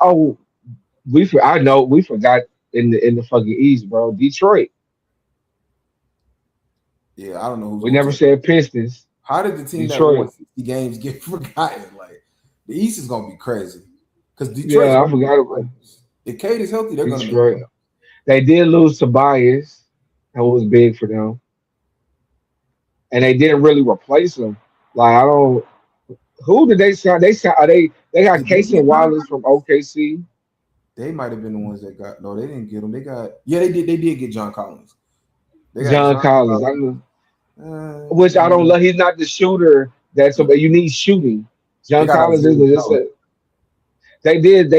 went. I know we forgot in the fucking East, bro. Detroit. Yeah, I don't know who's We gonna never take. said Pistons. How did the team that won Detroit. 60 games get forgotten? Like the East is gonna be crazy because Detroit's Yeah, I gonna make forgot the about playoffs. If Cade is healthy, they're gonna make the Detroit. playoffs. They did lose Tobias. That was big for them, and they didn't really replace him. Like I don't. Who did they sign? They signed. They got Did they Casey get John Wallace from Collins? OKC. They might have been the ones that got. No, they didn't get him. They got. Yeah, they did. They did get John Collins. They got John John Collins. I Collins. know, which I don't Uh, love. He's not the shooter. That's but you need shooting. they John got Collins is. Isaiah It's Joe. a, they did.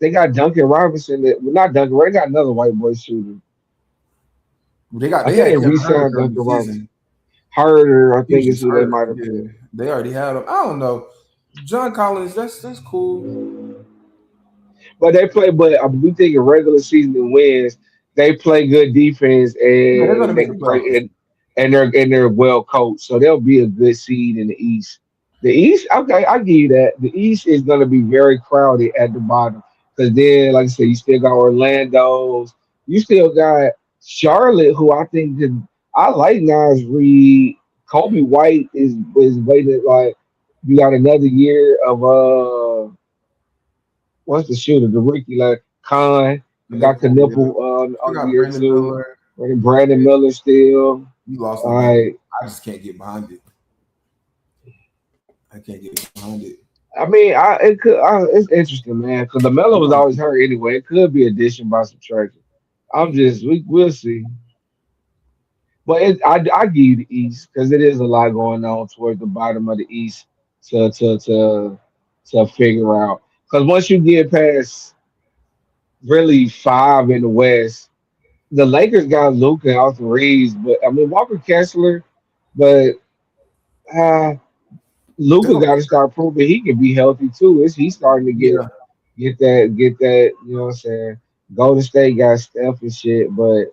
They got Duncan Robinson. Well, not Duncan. They got another white boy shooter. They got. I They think had they Kevin Herter re-signed during the Duncan season. Robinson. Herder, I He was think is just who they hurt. might have Yeah, been. they already had him. I don't know. John Collins. That's cool. But they play. But we think in regular season wins, they play good defense Yeah, they're gonna and they make the can play playoffs this year. and they're well coached, so they'll be a good seed in the East. The East, okay, I give you that. The East is going to be very crowded at the bottom because then, like I said, you still got Orlando's, you still got Charlotte, who I think I like Nas Reed. Kobe White is waiting like you got another year of what's the shooter? The rookie like Khan. You got Knipple, yeah. Knipple Still on got year Brandon two. Miller. And Brandon Yeah, Miller still. you lost LaMelo. Like I just can't get behind it. I can't get behind it. it's interesting, man. Because the Melo You're was gonna always hurt anyway. It could be addition by subtraction. We'll see. But I give you the East because it is a lot going on towards the bottom of the East to to to to figure out. Because once you get past really five in the West, the Lakers got Luka and Austin Reeves, but I mean Walker Kessler, but uh, they're Luka gonna got to start proving he can be healthy too. He's starting to yeah. get that. You know what I'm saying? Golden State got Steph and shit, but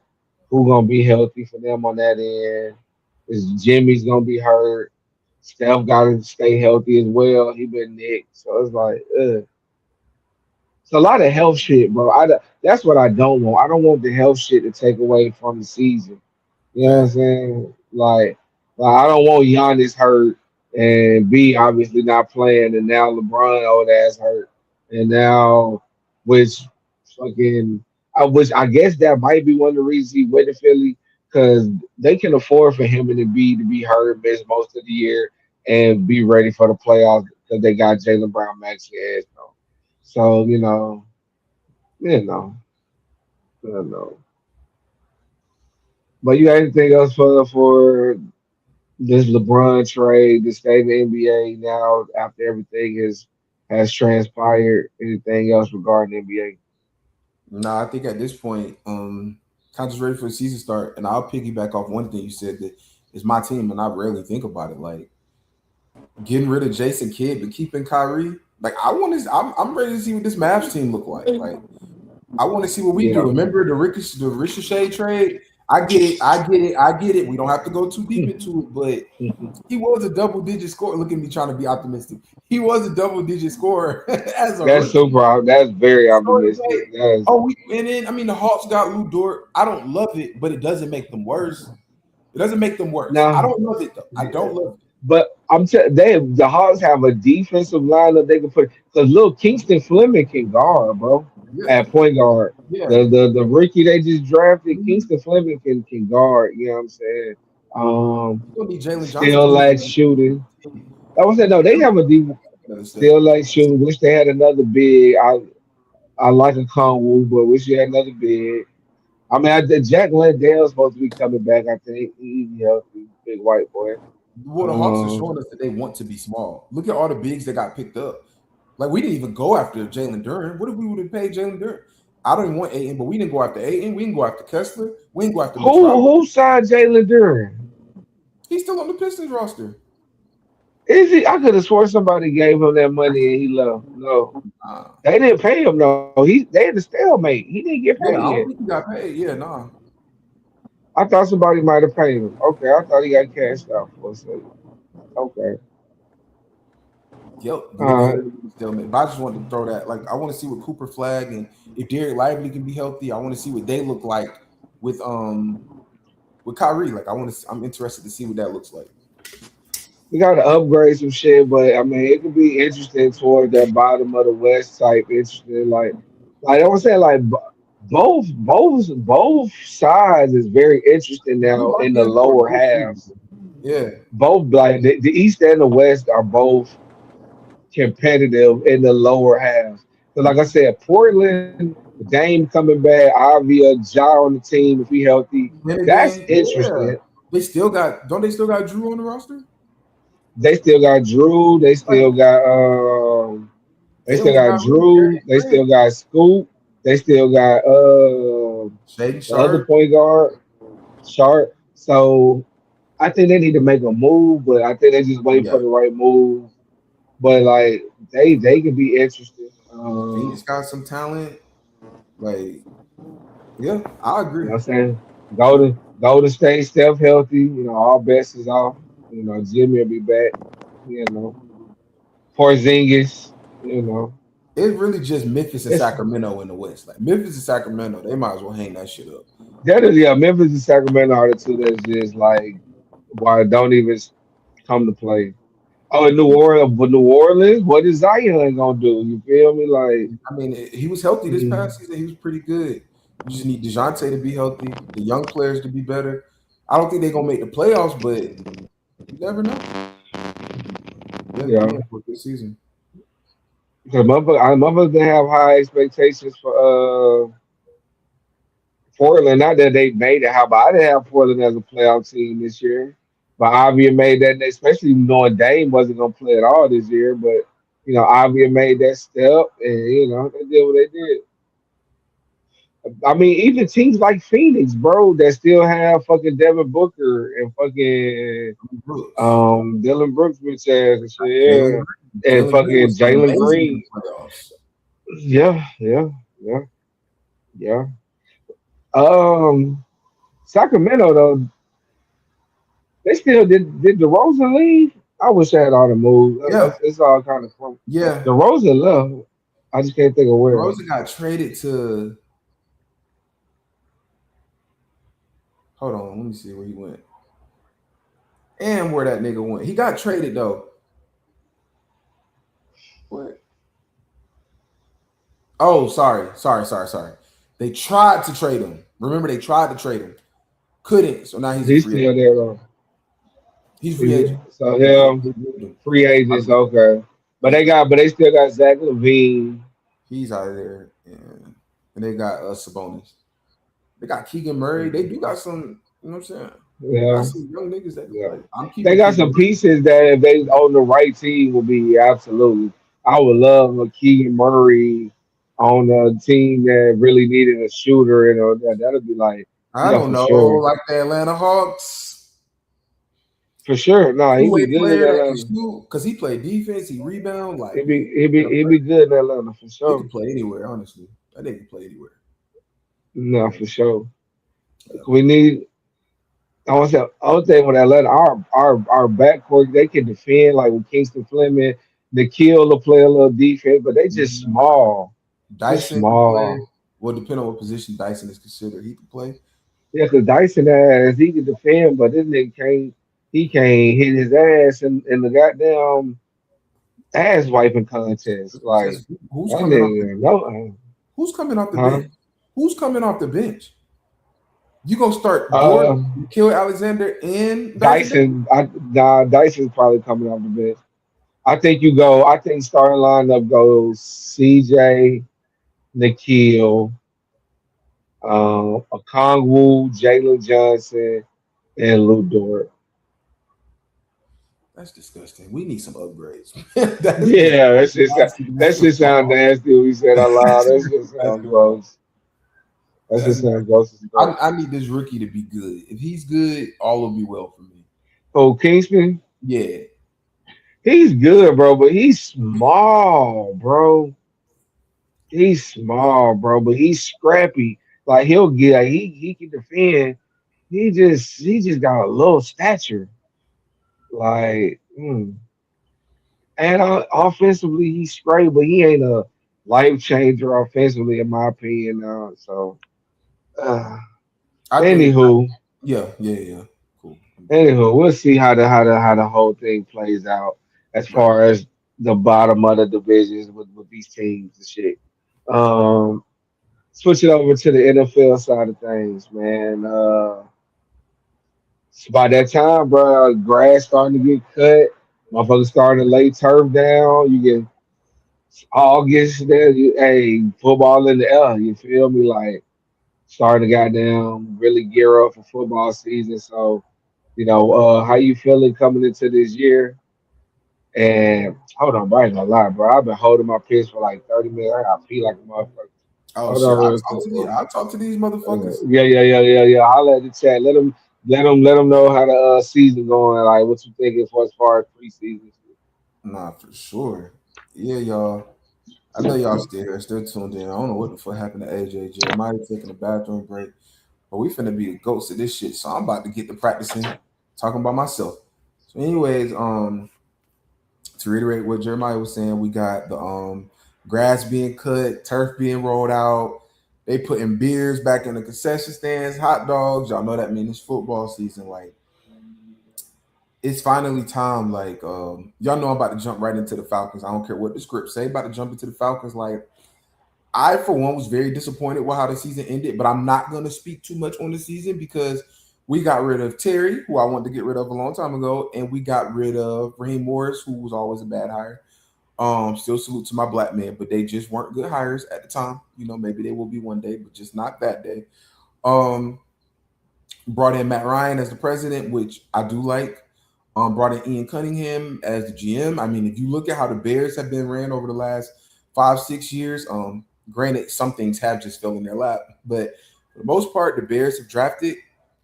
who gonna be healthy for them on that end? Is Jimmy's gonna be hurt? Steph got to stay healthy as well. He been nicked, so it's like, it's a lot of health shit, bro. That's what I don't want. I don't want the health shit to take away from the season. You know what I'm Fact. saying? I don't want Giannis hurt and B obviously not playing, and now LeBron old ass hurt, and now which fucking which I guess that might be one of the reasons he went to Philly because they can afford for him and the B to be hurt, miss most of the year, and be ready for the playoffs because they got Jalen Brown, Max Gash. So you know, you know. But you got anything else for this LeBron trade, the state of the NBA now after everything has transpired? Anything else regarding the NBA? No, I think at this point, kind of just ready for the season start. And I'll piggyback off one thing you said that it's my team, and I rarely think about it. Like getting rid of Jason Kidd, but keeping Kyrie. Like I want to, I'm ready to see what this Mavs team look like. Like I want to see what we do. Yeah. Remember the Ricochet trade? I get it. I get it. I get it. We don't have to go too deep into it, but he was a double digit scorer. Look at me trying to be optimistic. He was a double digit scorer as a That's rookie. super. That's very So it's optimistic. like, That's oh, and then I mean the Hawks got Lou Dort. I don't love it, but it doesn't make them worse. It doesn't make them worse. I no, don't love it though. I don't love it. but the Hawks have a defensive lineup they can put because little Kingston Fleming can guard, bro, Yeah, at point guard. yeah. The rookie they just drafted, Mhm. Kingston Fleming can guard. You know what I'm saying? You don't need Jalen Johnson Still to like do shooting. I was saying no, they have a deep another step. still like shooting. Wish they had another big. I like a Conwoo, but wish you had another big. I mean, Jack Landale's supposed to be coming back. I think he's healthy, big white boy. Well, the Hawks are Um, showing us that they want to be small. Look at all the bigs that got picked up. Like we didn't even go after Jalen Duran. What if we would have paid Jalen Duran? I don't even want Aiden, but we didn't go after Aiden. We didn't go after Kessler. We didn't go after Mitch who Robert. who signed Jalen Duran? He's still on the Pistons roster. Is he? I could have sworn somebody gave him that money and he left. No, Nah. they didn't pay him. No, they had a stalemate. He didn't get paid Yeah, I yet. don't think he got paid. Yeah, nah. I thought somebody might have paid him. Okay, I thought he got cashed out for a second. Okay, Yep, the nigga all ain't right. really stalemate. But I just wanted to throw that. Like, I want to see what Cooper Flag and if Derek Lively can be healthy. I want to see what they look like with with Kyrie. Like, I'm interested to see what that looks like. We got to upgrade some shit, but I mean, it could be interesting toward that bottom of the West type. Interesting, like I was saying, both sides is very interesting We now might in be the in for a lower good halves. season. Yeah, Both like the East and the West are both competitive in the lower halves. So, like I said, Portland, Dame coming back, Avia, Ja on the team if he healthy. then That's again, yeah, interesting. they still got. Don't they still got Drew on the roster? They still got Drew. Like, They they still only got got really Drew. Eric They Grant, still got Scoop. They still got Shaden the other Sharp. point guard, Sharp. So I think they need to make a move, but I think they just wait for Yeah, the right move. But like they could be interesting. Phoenix got some talent. Like, yeah, I You know agree. what I'm saying? Go to stay Steph healthy. All best is off. Jimmy will be back. You know, Porzingis. You know, It's really just Memphis and it's Sacramento in the West. Like Memphis and Sacramento, they might as well hang that shit up. that is yeah. Memphis and Sacramento are the two that's just like why don't even come to play. Oh, in New Orleans, but New Orleans, what is Zion gonna do? You feel me? Like, I mean, he was healthy this mm, past season. He was pretty good. You just need Dejounte to be healthy, the young players to be better. I don't think they're gonna make the playoffs, but you never know. Yeah, yeah, we in for a good season. because motherfuckers didn't have high expectations for Portland. Not that they made it. How about I didn't have Portland as a playoff team this year, but Avia made that. Especially knowing Dame wasn't gonna play at all this year, but Avia made that step, and they did what they did. I mean, even teams like Phoenix, bro, that still have fucking Devin Booker and fucking Brooks, Dylan Brooks, bitch ass and shit, Jalen yeah, Green. and Jalen Green fucking was Jalen amazing in Green, the playoffs. yeah, yeah, yeah, yeah. Um, Sacramento though, they still did the Rosen leave? I wish I had all the moves. Yeah, It's all kind of fun. yeah. The Rosen left. I just can't think of where. DeRozan got traded to. Hold on, let me see where he went and where that nigga went. He got traded though. What? Oh, sorry. They tried to trade him. Remember, they tried to trade him. Couldn't. So now he's a He's free still agent. there though. He's free agent. So They him. moved him. Free I agents, mean, okay. yeah, But they still got Zach Levine. he's out of there. And they got Sabonis. They got Keegan Murray. They do got some. You know what I'm saying? They got Yeah, some young niggas that can yeah. play. I'm They keeping got Keegan some Murray. pieces that if they on the right team would be absolutely. I would love a Keegan Murray on a team that really needed a shooter, that'd be like, I don't for know. sure. Like the Atlanta Hawks. For sure. No, he'd Two-way be good in player that can Atlanta. shoot because he played defense, he rebound. Like He'd be good in Atlanta for he sure. could play anywhere. Honestly, that nigga can play anywhere. No, for sure. Yeah. We need I want to say other thing with Atlanta, our backcourt they can defend like with Kingston Fleming, the kill to play a little defense, but they just small, just Dyson can play. small. Well, depending on what position Dyson is considered, he can play. Yeah, because Dyson has he can defend, but this nigga can't. He can't hit his ass in the goddamn ass wiping contest. Like Says who's that coming off the nigga, bench? no, Who's coming off the huh? bench? Who's coming off the bench? You gonna start Dort, Uh, kill Alexander, and Dyson Davis? Dyson's probably coming off the bench. I think you go. I think starting lineup goes CJ, Nikhil, Okongwu, Jalen Johnson, and Lou Dort. That's disgusting. We need some upgrades. That's just Yeah, that's just that shit sound basketball. nasty. We said out loud. That's That just shit sound basketball. gross. That shit That's sound nasty. gross as fuck. I need this rookie to be good. If he's good, all will be well for me. Oh, Kingston, Yeah, He's good, bro, but he's small, bro. He's small, bro, but he's scrappy. Like he'll get, like, he can defend. He just got a little stature. Like, and offensively, he's great, but he ain't a life changer offensively, in my opinion. So, uh, I think, anywho, yeah, yeah, yeah. Cool. we'll see how the whole thing plays out as Right. far as the bottom of the divisions with these teams and shit. Um, Switch it over to the NFL side of things, man. It's about that time, bro. Grass starting to get cut. Motherfuckers starting to lay turf down. You get August there. Hey, football in the air. You feel me? Like starting to goddamn really gear up for football season. So, how you feeling coming into this year? And hold on, bro, I ain't gonna lie, bro. I've been holding my piss for like 30 minutes. I gotta pee like a motherfucker. Oh Hold shit! on real quick, bro. I talk to these motherfuckers. Yeah. I'll let the chat. Let them know how the season going. Like, what you thinking for as far as preseason? Nah, for sure. Yeah, y'all. I know y'all still here, still tuned in. I don't know what the fuck happened to AJ Jeremiah taking a bathroom break, but we finna be the goats of this shit. So I'm about to get to practicing talking about myself. So, anyways, to reiterate what Jeremiah was saying, we got the grass being cut, turf being rolled out. They putting beers back in the concession stands, hot dogs. Y'all know that means it's football season. Like it's finally time. Like y'all know I'm about to jump right into the Falcons. I don't care what the script say. About to jump into the Falcons. Like I, for one, was very disappointed with how the season ended, but I'm not gonna speak too much on the season because we got rid of Terry, who I wanted to get rid of a long time ago, and we got rid of Raheem Morris, who was always a bad hire. Still salute to my black man, but they just weren't good hires at the time. You know, maybe they will be one day, but just not that day. Um, Brought in Matt Ryan as the president, which I do like. Brought in Ian Cunningham as the GM. I mean, if you look at how the Bears have been ran over the last 5, 6 years, granted some things have just fell in their lap, but for the most part, the Bears have drafted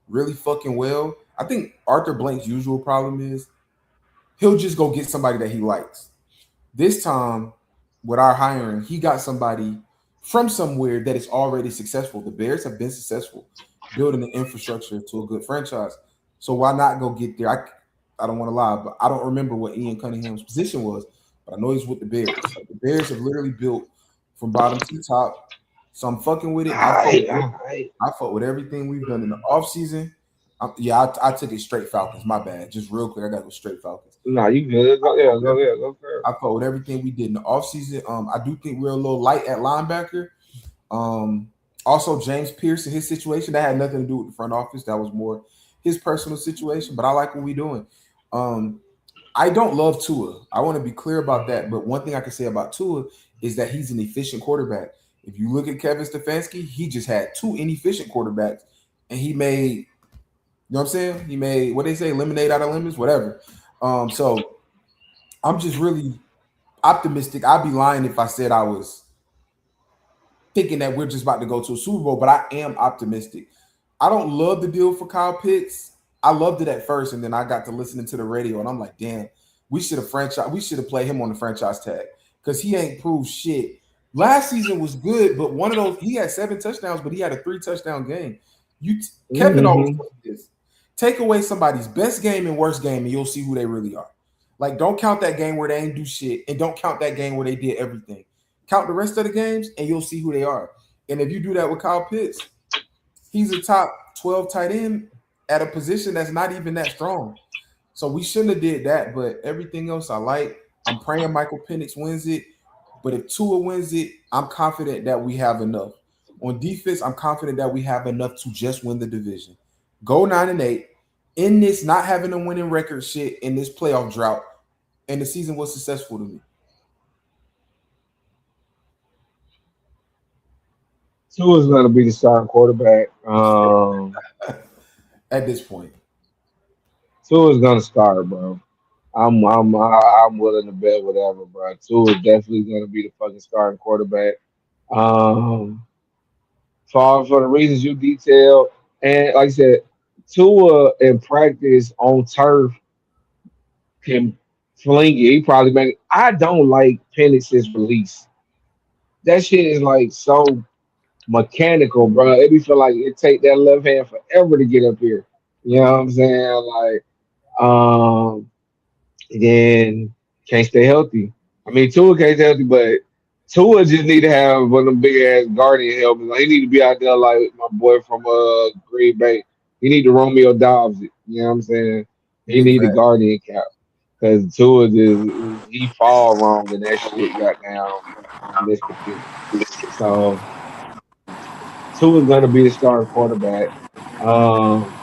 really fucking well. I think Arthur Blank's usual problem is he'll just go get somebody that he likes. This time, with our hiring, he got somebody from somewhere that is already successful. The Bears have been successful building the infrastructure to a good franchise. So why not go get there? I don't want to lie, but I don't remember what Ian Cunningham's position was, but I know he's with the Bears. Like the Bears have literally built from bottom to top. So I'm fucking with it. Alright, alright. I fought with everything we've done in the offseason. Yeah, I took it straight Falcons. My bad. Just real quick, I got to go straight Falcons. Nah, you good. I Go, fought yeah, with go, yeah, go for it. I fought with everything we did in the offseason. I do think we're a little light at linebacker. Also, James Pierce and his situation, that had nothing to do with the front office. That was more his personal situation, but I like what we're doing. Um, I don't love Tua. I want to be clear about that. But one thing I can say about Tua is that he's an efficient quarterback. If you look at Kevin Stefanski, he just had two inefficient quarterbacks, and he made, you know what I'm saying? He made what they say, lemonade out of lemons, whatever. So I'm just really optimistic. I'd be lying if I said I was thinking that we're just about to go to a Super Bowl, but I am optimistic. I don't love the deal for Kyle Pitts. I loved it at first, and then I got to listening to the radio, and I'm like, damn, we should have played him on the franchise tag because he ain't proved shit. Last season was good, but one of those he had 7 touchdowns, but he had a 3 touchdown game. Kevin always Mm-hmm. does this. Take away somebody's best game and worst game, and you'll see who they really are. Like, don't count that game where they ain't do shit, and don't count that game where they did everything. Count the rest of the games, and you'll see who they are. And if you do that with Kyle Pitts, he's a top 12 tight end at a position that's not even that strong. So we shouldn't have did that, but everything else I like. I'm praying Michael Penix wins it, but if Tua wins it, I'm confident that we have enough. On defense, I'm confident that we have enough to just win the division. Go 9-8. In this not having a winning record shit in this playoff drought, and the season was successful to me. Tua's gonna be the starting quarterback. At this point. Tua's gonna start, bro. I'm willing to bet whatever, bro. Tua's definitely gonna be the fucking starting quarterback. Um, for the reasons you detailed, and like I said, Tua in practice on turf can fling it. He probably make. I don't like Penix's release. That shit is like so mechanical, bro. It be feel like it take that left hand forever to get up here. You know what I'm saying? Like, then can't stay healthy. I mean, Tua can't stay healthy, but Tua just need to have one of them big ass guardian helmets. Like, he need to be out there like my boy from Green Bay. He need to Romeo Dobbs it. You know what I'm saying? He Big need a fact. guardian cap because Tua just he fall wrong and that shit got down missed the pick. So Tua's gonna be the starting quarterback. Um,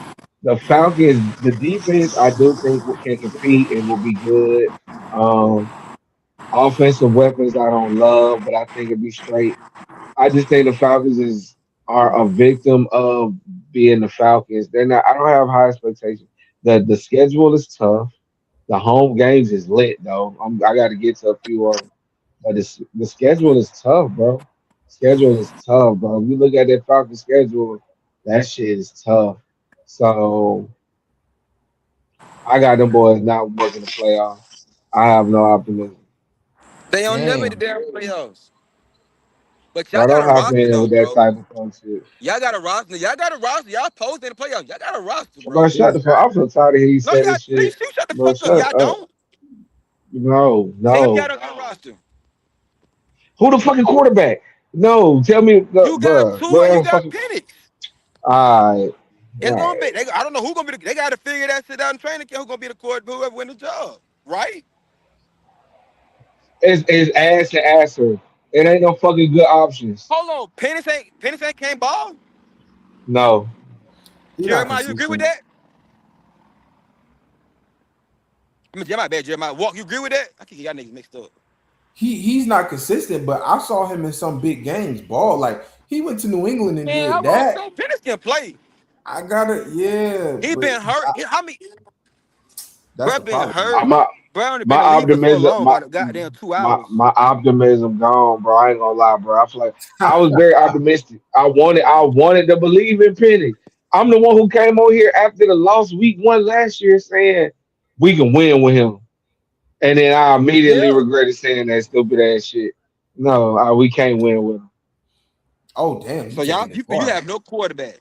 the Falcons, the defense, I do think can compete and will be good. Um, Offensive weapons I don't love, but I think it'd be straight. I just think the Falcons are a victim of being the Falcons. They're not. I don't have high expectations. The schedule is tough. The home games is lit though. I got to get to a few of them, but the schedule is tough, bro. Schedule is tough, bro. If you look at that Falcons schedule, that shit is tough. So I got them boys not making the playoff. I have no optimism. They don't never the Damn. damn playoffs. But y'all Bro, got don't a hop roster in though, with that bro. type of fun shit. Y'all got a roster. Y'all got a roster. Y'all posted in the playoffs. Y'all got a roster, Bro, bro. shut the fuck. I'm Exactly. so tired of hearing you No, say y'all. this Please, shit. you shut the Bro, fuck up. shut Y'all up. don't. No, Tell me y'all no. don't got a roster. Who the fucking quarterback? No, tell me, no, You got bro. Tua and you Well, got fucking. Penix. All It's gonna be. right. I don't know who gonna be. They got to figure that shit out in training camp. Who gonna be the quarterback? Whoever win the job, right? It's ass and asser. It ain't no fucking good options. Hold on. Penix ain't can't ball. No. He not Jeremiah, you agree with consistent. that? I mean, Jeremiah, bad Jeremiah. Walk, you agree with that? I keep y'all niggas mixed up. He's not consistent, but I saw him in some big games ball. Like he went to New England and Man, did how long? that. Man, Penix can play. I gotta, yeah, He but been hurt. How many? that's Bro the been problem. hurt. My Bro only my been in the league for so optimism long, about a goddamn two hours. my optimism gone, bro. I ain't gonna lie, bro. I feel like I was very optimistic. I wanted to believe in Penny. I'm the one who came on here after the lost week one last year saying we can win with him. And then I immediately Yeah. regretted saying that stupid ass shit. No, we can't win with him. Oh damn, you So y'all, taking it you far. have no quarterback.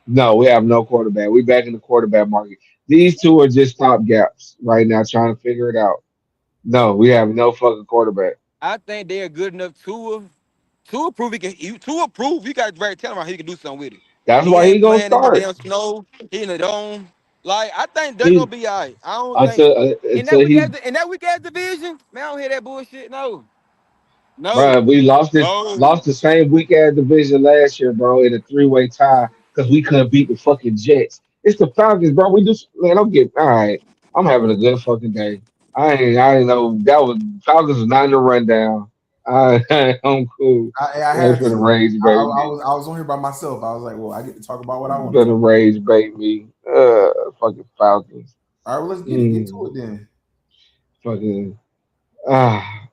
No, we have no quarterback. We back in the quarterback market. These two are just stopgaps right now, trying to figure it out. No, we have no fucking quarterback. I think they're good enough to prove he can. To prove he got very talent around. He can do something with it. That's He why he ain't gonna playing in the start. damn snow. He in the dome. Like I think they're gonna He be alright. I don't think in that until weak ass he, division. Man, I don't hear that bullshit. No, no, bro. We no. lost the same weak ass division last year, bro, in a 3-way tie because we couldn't beat the fucking Jets. It's the Falcons, bro. We just man, I'm getting all right. I'm having a good fucking day. I ain't know that was Falcons was not in the rundown. I'm cool. I They had for the to. rage, baby. I was on here by myself. I was like, well, I get to talk about what I want to For the talk about. rage, baby. Fucking Falcons. All right, well, let's get it. Get to Mm, it then. fucking ah.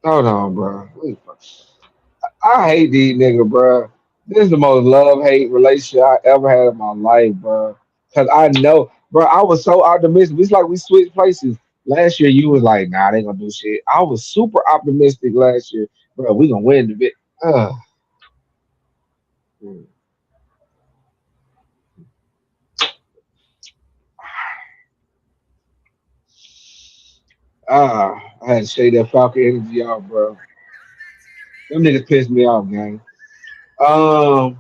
Hold on, bro. I hate these niggas, bro. This is the most love hate relationship I ever had in my life, bro. Cause I know, bro. I was so optimistic. It's like we switched places. Last year, you was like, "Nah, they gonna do shit." I was super optimistic last year, bro. We gonna win the bit. Uh, I had to shake that Falcon energy off, bro. Them niggas pissed me off, gang. Um,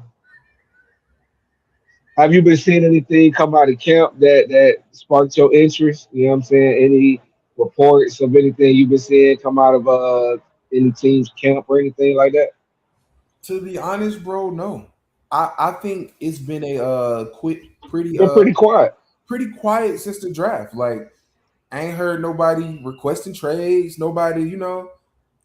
have you been seeing anything come out of camp that sparked your interest? You know what I'm saying? Any reports of anything you've been seeing come out of any team's camp or anything like that? To be honest, bro, no. I think it's been a Been pretty quiet. pretty quiet since the draft. Like I ain't heard nobody requesting trades. Nobody,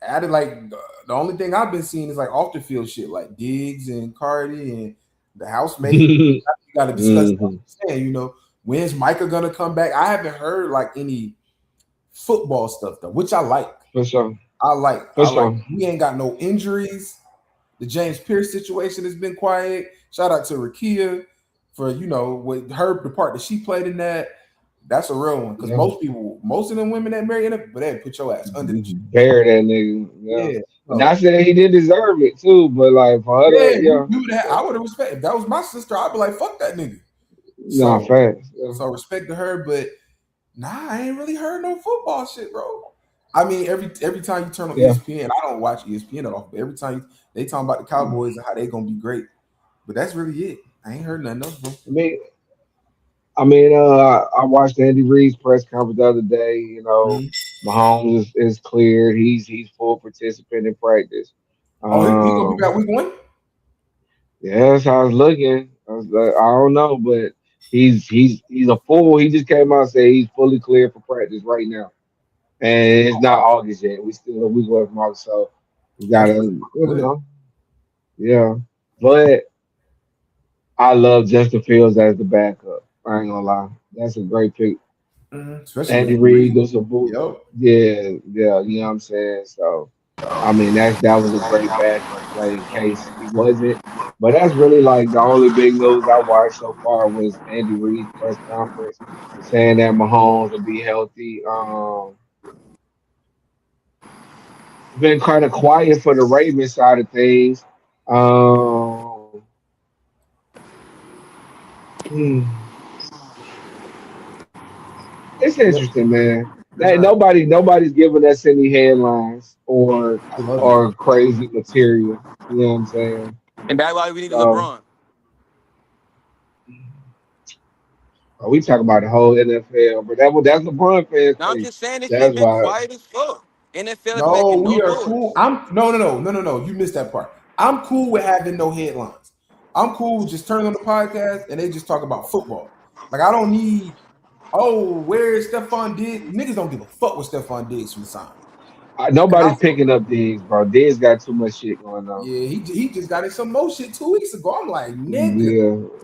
added like the only thing I've been seeing is like off the field shit, like Diggs and Cardi and the housemate. You got to discuss what Hmm. I'm saying. When's Micah gonna come back? I haven't heard like any football stuff though, which I like. For sure. I like. For I like. sure. We ain't got no injuries. The James Pierce situation has been quiet. Shout out to Rakia for with her the part that she played in that. That's a real one because Yeah. most of them women that marry NFL, but they put your ass under the tree. Bury that nigga. Yeah. Yeah. Not So saying he didn't deserve it too, but like for her yeah, to, yeah. you would have. I would have respect if that was my sister. I'd be like, fuck that nigga. Nah, So facts. Yeah. so respect to her, but nah, I ain't really heard no football shit, bro. I mean, every time you turn on Yeah. ESPN, I don't watch ESPN at all, but every time they talking about the Cowboys and how they gonna be great, but that's really it. I ain't heard nothing else, bro. I mean, I watched Andy Reid's press conference the other day. Mhm. Mahomes is cleared. He's full participant in practice. Oh, he gonna be Um, back week one. yeah, that's how it's looking. I was like, I don't know, but he's a fool. He just came out and said he's fully cleared for practice right now, and it's Oh not wow, August yet. We still a week away from August, so we that's gotta, pretty good. yeah. But I love Justin Fields as the backup. I ain't gonna lie, that's a great pick. Especially with Andy Andy Reid Reid. goes a boot. Yep. Yeah, yeah, you know what I'm saying? So I mean that was a great backup play in case he wasn't. But that's really like the only big news I watched so far was Andy Reid's press conference saying that Mahomes will be healthy. Been kind of quiet for the Ravens side of things. Um, hmm, it's Yep. interesting, man. It's not. Nobody's giving us any headlines or I love it. crazy material. You know what I'm saying? And that's why we need So LeBron. we talk about the whole NFL, but that's LeBron fans Now I'm say. just saying this shit That's been why. quiet as fuck. NFL is No, making no we are cool. noise. No. You missed that part. I'm cool with having no headlines. I'm cool with just turning on the podcast and they just talk about football. Like I don't need. Oh, where is Stephon Diggs? Niggas don't give a fuck what Stephon Diggs from sign. Like Nobody's I'm. picking up Diggs, bro. Diggs got too much shit going on. Yeah, he just got in some more shit 2 weeks ago. I'm like, nigga. Yeah,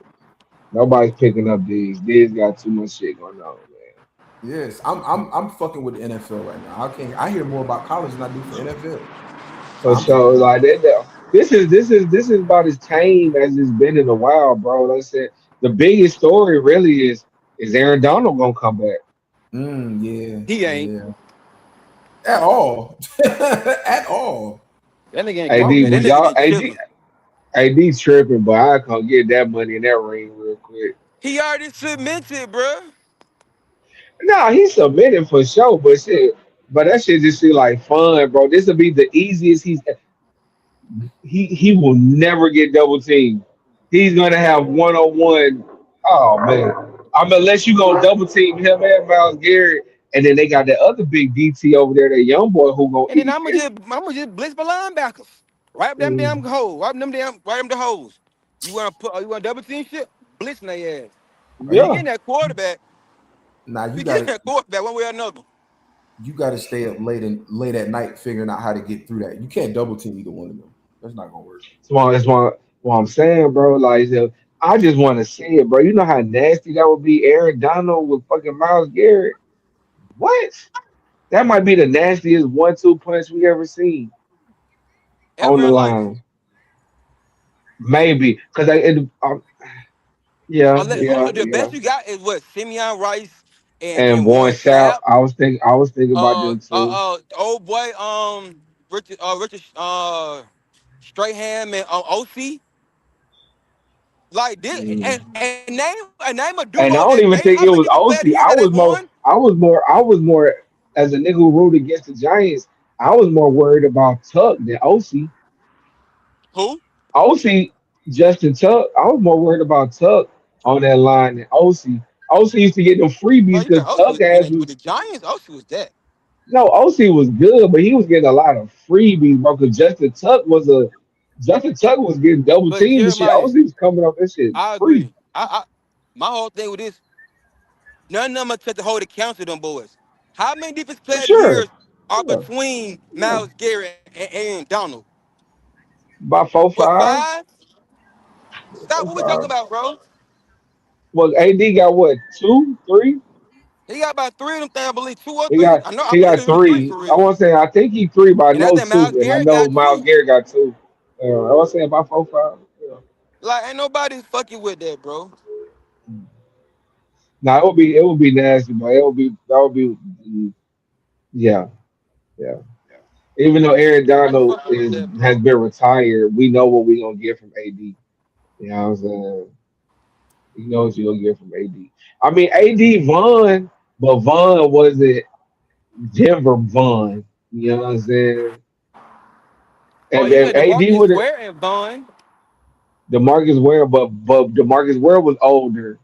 nobody's picking up Diggs. Diggs got too much shit going on, man. Yes, I'm fucking with the NFL right now. I hear more about college than I do for NFL. So For I'm sure, fucking with like this is about as tame as it's been in a while, bro. Like I said, the biggest story really is Aaron Donald gonna come back? it. Yeah, He ain't. yeah. At all. At all. That nigga ain't coming AD, back. That would nigga y'all been chilling. AD tripping, but I can't get that money in that ring real quick. He already submitted, bruh. Nah, he submitted for sure, but that shit just seem like fun, bro. This will be the easiest he will never get double teamed. He's gonna have 1-on-1. Oh man. Unless you go double team him and Miles Garrett, and then they got that other big DT over there, that young boy who gonna And then eat I'ma this. just blitz my linebackers. Right up them damn Mm, holes. Right them the holes. You wanna double team shit? Blitzing their ass. Or you yeah. getting that quarterback. Now We getting that quarterback one way or another. you gotta stay up late at night figuring out how to get through that. You can't double team either one of them. That's not gonna work. That's what I'm saying, bro. Like, I just want to see it, bro. You know how nasty that would be, Aaron Donald with fucking Miles Garrett. What? That might be the nastiest 1-2 punch we ever seen on Ever the in life. line. Maybe because yeah, yeah, The yeah. best you got is what Simeon Rice And and one Warren shout, Sapp. I was thinking about them too. Old boy, Richard, Strahan and OC. Like this, Mm. and name a duo And I that don't even name how think it many was defensive player of the OC. year that they won. I was more as a nigga who rooted against the Giants. I was more worried about Tuck than OC. Who? OC, Justin Tuck. I was more worried about Tuck on that line than OC. OC used to get them Oh, freebies you got because OC Tuck ass was. with the Giants. OC was that. No, OC was good, but he was getting a lot of freebies, bro. Because Justin Tuck was getting double But teamed and shit. Jeremiah, OC was coming up that shit I free agree. I my whole thing with this, none of them are to hold account to them boys. How many defensive for player of the sure. years are Yeah, between yeah. Miles Garrett and Donald? About four What five, five? Stop. four What we talking five. about, bro? Well, AD got what, two, three? He got about three of them things, I believe, two or He three. got I he believe got it was three three. for I real. want to say I think he three, but I And I know think two, Miles and I Garrett know got Miles two. Garrett got two. I want to say about 4 5. Yeah. Like, ain't nobody fucking with that, bro. No, it would be nasty, but that would be yeah, yeah. Even though Aaron I can Donald fuck with that, has bro. been retired, we know what we gonna get from AD. You know what I'm saying? You know what you gonna get from AD. I mean, AD won, but Vaughn wasn't Denver Vaughn. You know what I'm saying? Well, you If had AD DeMarcus would have Ware and Vaughn. Demarcus Ware, but Demarcus Ware was older.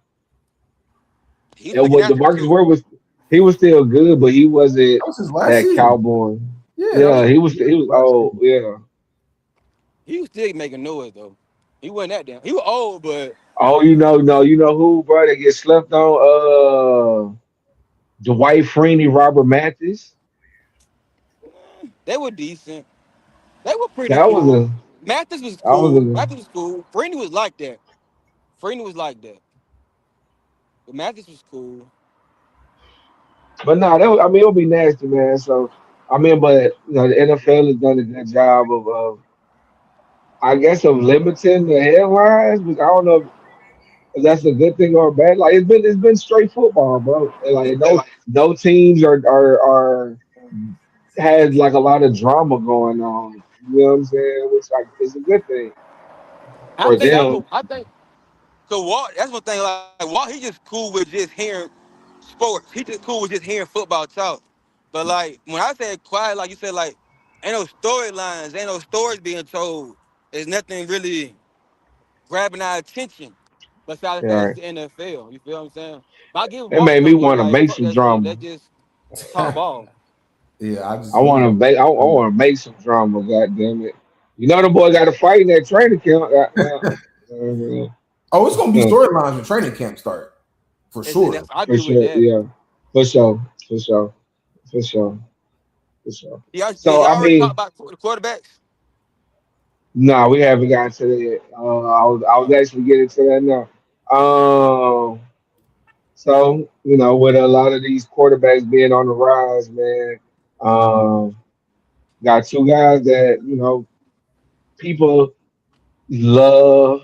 He was And making what that Demarcus too. Ware was, he was still good, but he wasn't That was his last that season. cowboy. Yeah, that was Yeah, he was last old. season. Yeah. He was still making noise though. He wasn't that damn. He was old, but Oh, you know who, bro? That gets slept on. Dwight Freeney, Robert Mathis. they were decent. They were pretty That was cool. a Mathis was that was cool. a. Mathis was cool. Freeney was like that. Freeney was like that. But Mathis was cool. But no, I mean it'll be nasty, man. So I mean, but the NFL has done a good job of I guess of limiting the headlines, but I don't know if that's a good thing or bad. Like it's been straight football, bro. And, like no teams are has like a lot of drama going on. You know what I'm saying? Which like is a good thing I for think that's them. what I think. So Walt, that's one thing. Like Walt, he just cool with just hearing sports. He just cool with just hearing football talk. But like when I said quiet, like you said, like ain't no storylines, ain't no stories being told. There's nothing really grabbing our attention besides the Yeah, fact right. it's the NFL. You feel what I'm saying? But I give It Walt made me some, but want to like make fuck some that shit. drama. Let's just talk ball. Yeah, I I just we want to want. make. I want to make some drama. God damn it! You know the boy got a fight in that training camp. Oh, it's gonna be Uh, storylines when training camp start for And sure. that's I for agree with sure. that. Yeah. For sure. For sure. For sure. For sure. Did So y'all I already talk mean, about the quarterbacks? no, we haven't gotten to that yet. I was actually getting to that now. So with a lot of these quarterbacks being on the rise, man, um, got two guys that people love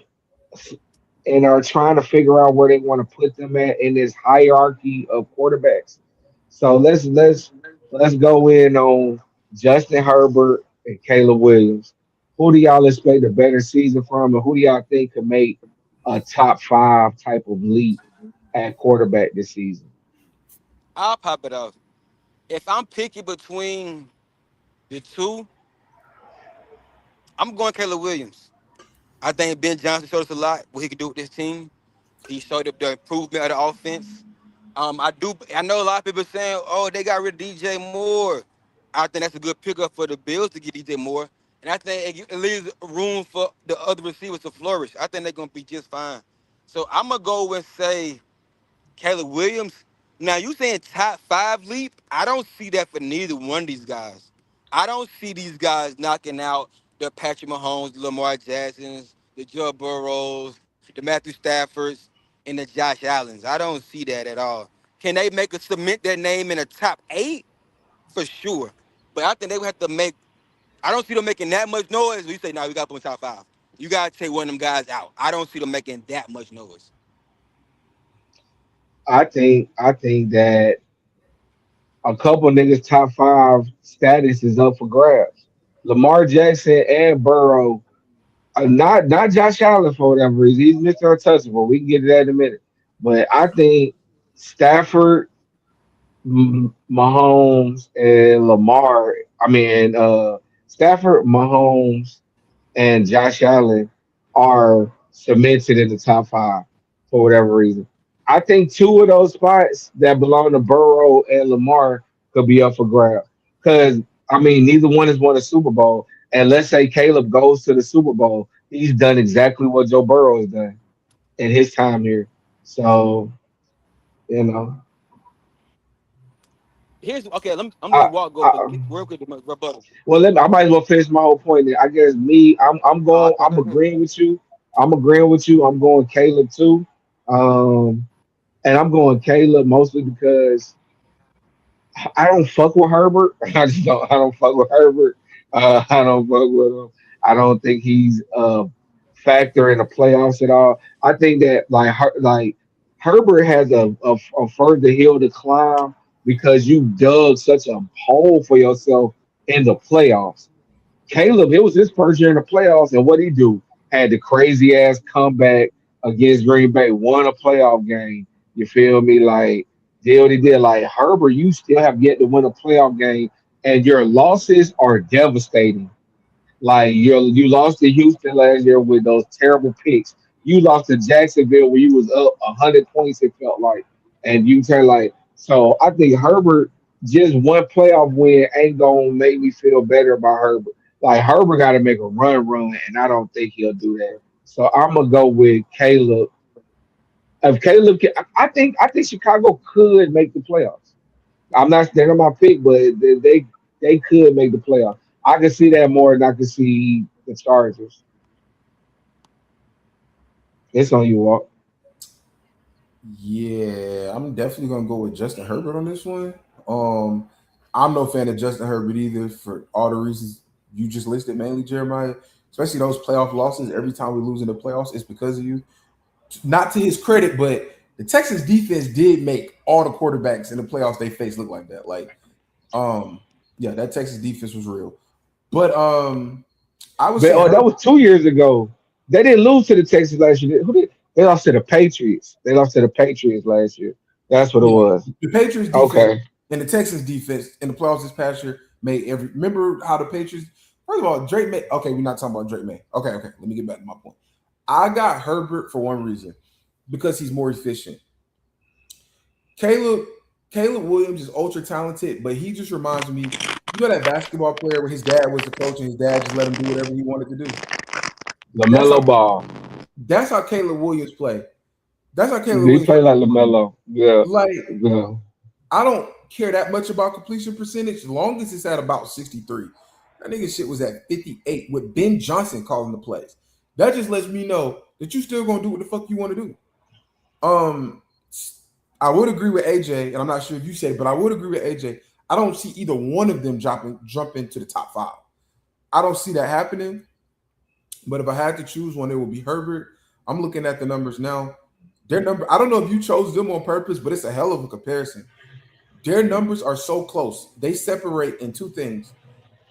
and are trying to figure out where they want to put them at in this hierarchy of quarterbacks. So let's go in on Justin Herbert and Caleb Williams. Who do y'all expect a better season from, and who do y'all think could make a top five type of leap at quarterback this season? I'll pop it off. If I'm picking between the two, I'm going Caleb Williams. I think Ben Johnson showed us a lot what he could do with this team. He showed up the improvement of the offense. I know a lot of people saying, oh, they got rid of DJ Moore. I think that's a good pickup for the Bills to get DJ Moore. And I think it leaves room for the other receivers to flourish. I think they're gonna be just fine. So I'm gonna go and say Caleb Williams. Now you saying top five leap? I don't see that for neither one of these guys. I don't see these guys knocking out the Patrick Mahomes, the Lamar Jacksons, the Joe Burrows, the Matthew Staffords, and the Josh Allens. I don't see that at all. Can they make a cement their name in a top eight? For sure. But I think they would have to make. I don't see them making that much noise. We say, nah, we got to put them in top five. You got to take one of them guys out. I don't see them making that much noise. I think that a couple niggas top five status is up for grabs. Lamar Jackson and Burrow. Not Josh Allen for whatever reason. He's Mr. Untouchable. We can get to that in a minute. But I think Stafford, Mahomes, and Lamar. I mean, Stafford, Mahomes, and Josh Allen are cemented in the top five for whatever reason. I think two of those spots that belong to Burrow and Lamar could be up for grab. Because I mean, neither one has won a Super Bowl. And let's say Caleb goes to the Super Bowl, he's done exactly what Joe Burrow has done in his time here. So you know, Here's okay. I'm gonna I, let Walt go, but I real quick, rebuttal. I might as well finish my whole point. There. I guess me, I'm Go ahead. agreeing with you. I'm agreeing with you. I'm going Caleb too. Um, and I'm going Caleb mostly because I don't fuck with Herbert. I don't fuck with Herbert. I don't fuck with him. I don't think he's a factor in the playoffs at all. I think that like Herbert has a further hill to climb because you dug such a hole for yourself in the playoffs. Caleb, it was his first year in the playoffs, and what he do? Had the crazy ass comeback against Green Bay, won a playoff game. You feel me? Like did what he did. Like Herbert, you still have yet to win a playoff game, and your losses are devastating. Like you lost to Houston last year with those terrible picks. You lost to Jacksonville where you was up 100 points. It felt like, and you turn like so. I think Herbert just one playoff win ain't gonna make me feel better about Herbert. Like Herbert got to make a run, and I don't think he'll do that. So I'm gonna go with Caleb. If Caleb, I think Chicago could make the playoffs. I'm not they're not my pick, but they could make the playoffs. I can see that more than I can see the Chargers. It's on you, Walt. Yeah, I'm definitely gonna go with Justin Herbert on this one. Um, I'm no fan of Justin Herbert either for all the reasons you just listed, mainly Jeremiah. Especially those playoff losses. Every time we lose in the playoffs, it's because of you. Not to his credit, but the Texans defense did make all the quarterbacks in the playoffs they faced look like that. Um, yeah, that Texas defense was real. But I would But say that Herbert. was 2 years ago. They didn't lose to the Texans last year. Who did? They lost to the Patriots. They lost to the Patriots last year. That's what it Yeah, was. the Patriots defense Okay. and the Texans defense in the playoffs this past year made every. Remember how the Patriots? First of all, Drake May. Okay, we're not talking about Drake May. Okay. Let me get back to my point. I got Herbert for one reason because he's more efficient. Caleb Caleb Williams is ultra talented, but he just reminds me. You know that basketball player where his dad was the coach and his dad just let him do whatever he wanted to do. That's LaMelo how Ball. that's how Caleb Williams play. That's how Caleb He Williams played play. like LaMelo. Yeah. Like Yeah. I don't care that much about completion percentage, as long as it's at about 63. That nigga shit was at 58 with Ben Johnson calling the plays. That just lets me know that you still gonna do what the fuck you want to do. Um, I would agree with AJ, and I'm not sure if you said it, but I would agree with AJ. I don't see either one of them jumping to the top five. I don't see that happening. But if I had to choose one, it would be Herbert. I'm looking at the numbers now. Their number, I don't know if you chose them on purpose, but it's a hell of a comparison. Their numbers are so close. They separate in two things: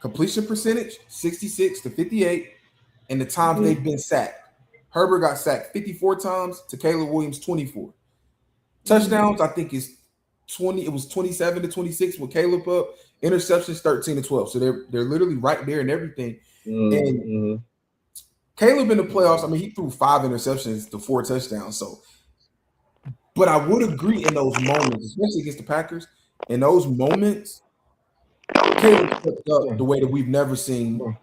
completion percentage, 66 to 58, and the times Mhm. they've been sacked. Herbert got sacked 54 times to Caleb Williams 24. Touchdowns, I think is 20. It was 27 to 26 with Caleb up. Interceptions 13 to 12. So they're literally right there and everything. And Mhm. Caleb in the playoffs, I mean, he threw 5 interceptions to 4 touchdowns. So, but I would agree in those moments, especially against the Packers, in those moments, Caleb stepped up the way that we've never seen.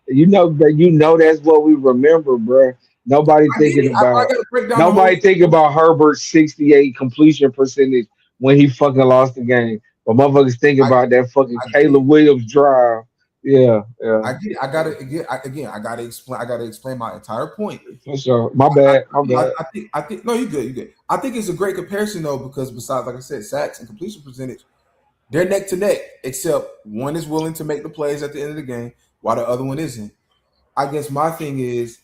You know that's what we remember, bro. Nobody I get thinking it. I about got to break down the whole nobody thinking thing. about Herbert's 68 completion percentage when he fucking lost the game. But motherfuckers thinking I about that fucking I get it. Caleb Williams drive. Yeah, yeah, I get it. I gotta again. I gotta explain. I gotta explain my entire point. for sure. My I, bad, my bad. I think no, you good. You good. I think it's a great comparison though because besides, like I said, sacks and completion percentage, they're neck to neck. Except one is willing to make the plays at the end of the game, while the other one isn't. I guess my thing is,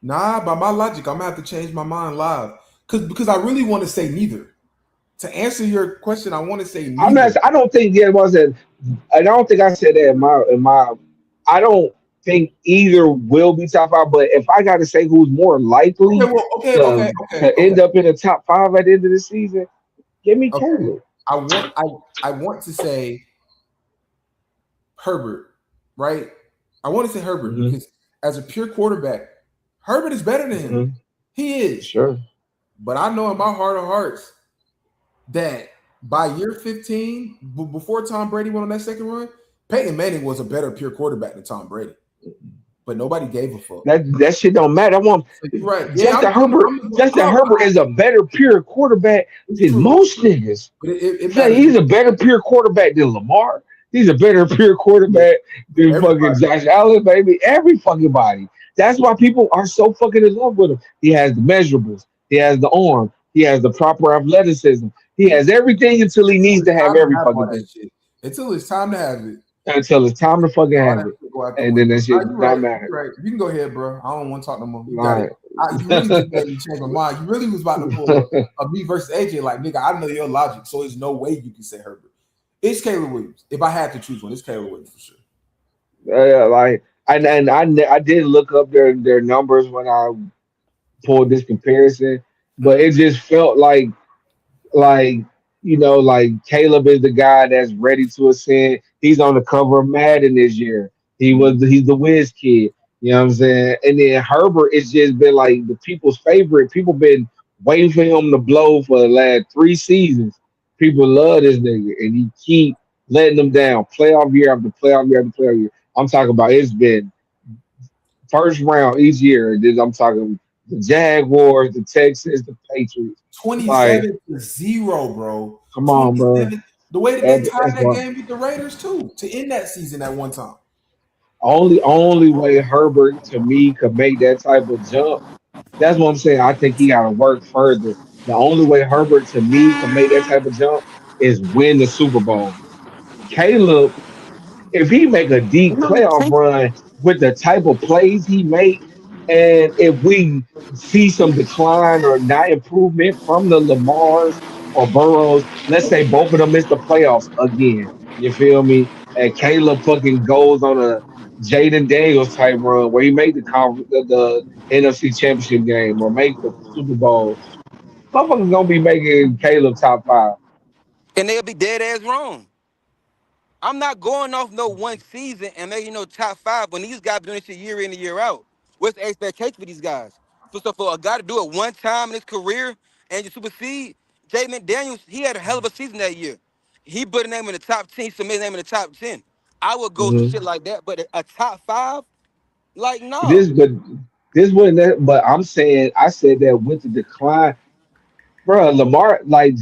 nah. By my logic, I'm gonna have to change my mind live because I really want to say neither. To answer your question, I want to say I'm not. neither. I don't think it was that. I don't think I said that in my. I don't think either will be top five. But if I got to say who's more Okay. likely Well. Okay. to Okay. end up in the top five at the end of the season, give me Okay. Caleb. I want to say Herbert, right? I want to say Herbert Hmm. because as a pure quarterback, Herbert is better than him. Hmm. He is. Sure. But I know in my heart of hearts that by year 15, before Tom Brady went on that second run, Peyton Manning was a better pure quarterback than Tom Brady. But nobody gave a fuck. That shit don't matter. I want So you're right. Yeah, Justin Herbert. Justin Herbert is a better pure quarterback it's than true. most niggas. But it Yeah, matters he's a better pure quarterback than Lamar. He's a better pure quarterback than fucking everybody. Josh Allen, baby. Every fucking body. That's why people are so fucking in love with him. He has the measurables. He has the arm. He has the proper athleticism. He has everything until he needs It's to have time to every have all fucking that thing. shit. Until it's time to have it. Until it's time to fucking All have that it. shit go out the And then window. that Nah, shit you're does not right. matter. You're right. You can go ahead, bro. I don't want to talk no more. You got it. Right. You really just made me change my mind. You really was about to pull a me versus AJ. Like, nigga, I know your logic, so there's no way you can say Herbert. It's Caleb Williams. If I had to choose one, it's Caleb Williams for sure. Like, I did look up their numbers when I pulled this comparison, but it just felt like like Caleb is the guy that's ready to ascend. He's on the cover of Madden this year. He's the whiz kid. You know what I'm saying? And then Herbert it's just been like the people's favorite. People been waiting for him to blow for the last 3 seasons. People love this nigga, and he keep letting them down. Playoff year after playoff year after playoff year. I'm talking about it's been first round each year. I'm talking the Jaguars, the Texans, the Patriots. Like, 27-0, bro. come on, bro. 27. The way that they tied That's that why. game with the Raiders too to end that season at one time. Only way Herbert to me could make that type of jump. That's what I'm saying. I think he got to work further. The only way Herbert to me can make that type of jump is win the Super Bowl. Caleb, if he make a deep playoff run with the type of plays he make, and if we see some decline or not improvement from the Lamars or Burrows, let's say both of them miss the playoffs again. You feel me? And Caleb fucking goes on a Jaden Daniels type run where he made the NFC Championship game or make the Super Bowl. Motherfuckers gonna be making Caleb top five. And they'll be dead ass wrong. I'm not going off no one season and making no top five when these guys doing this shit year in and year out. What's the expectation for these guys? For a guy to do it one time in his career and to supersede, Jay McDaniels, he had a hell of a season that year. He put a name in the top 10, he submitted a name in the top 10. I would go some shit like that, but a top five, like, no. This, but this wasn't that. But I'm saying, I said that with the decline, bro. Lamar, like,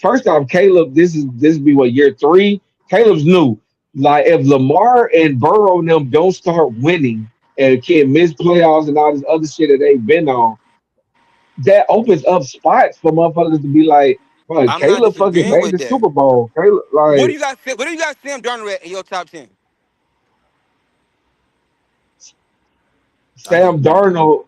first off, Caleb, this be what year three. Caleb's new. Like, if Lamar and Burrow and them don't start winning and can't miss playoffs and all this other shit that they've been on, that opens up spots for motherfuckers to be like, bro, I'm not Caleb fucking disagreeing made with the that. Super Bowl. Caleb, What do like, you guys what do you guys Sam Darnold at in your top 10? I just Sam Darnold.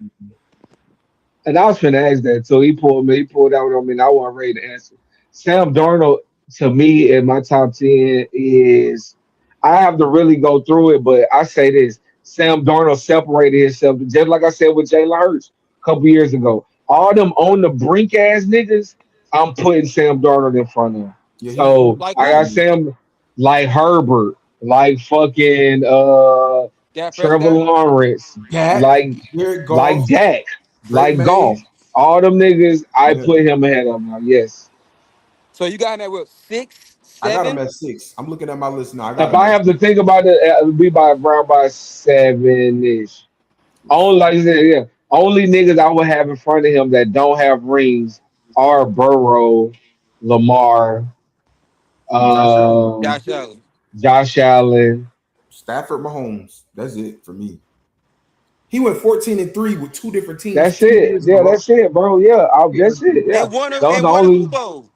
And I was finna ask that, so he pulled out on me, and I wasn't ready to answer. Sam Darnold to me in my top 10 is I have to really go through it, but I say this: Sam Darnold separated himself, just like I said with Jalen Hurts a couple years ago. All them on the brink ass niggas, I'm putting Sam Darnold in front of. yeah, So Like I got who? Sam like Herbert, like fucking Dak Trevor Prescott? Lawrence, Dak, like Jared like Goff, Dak, Drake like golf. May. All them niggas, I Yeah, put him ahead of now. Yes. So you got him at what, six, I got him seven? at 6. I'm looking at my list now. I got If him I at have to think about it, it would be by around by 7 ish. Only like I said, yeah. Only niggas I would have in front of him that don't have rings are Burrow, Lamar, Josh Allen, um, Josh Allen. Josh Allen. Stafford, Mahomes. That's it for me. He went 14-3 with two different teams That's 2 years it. in a Yeah, row. that's it, bro. Yeah, that's it. Yeah, And those the won a Super only. Bowl.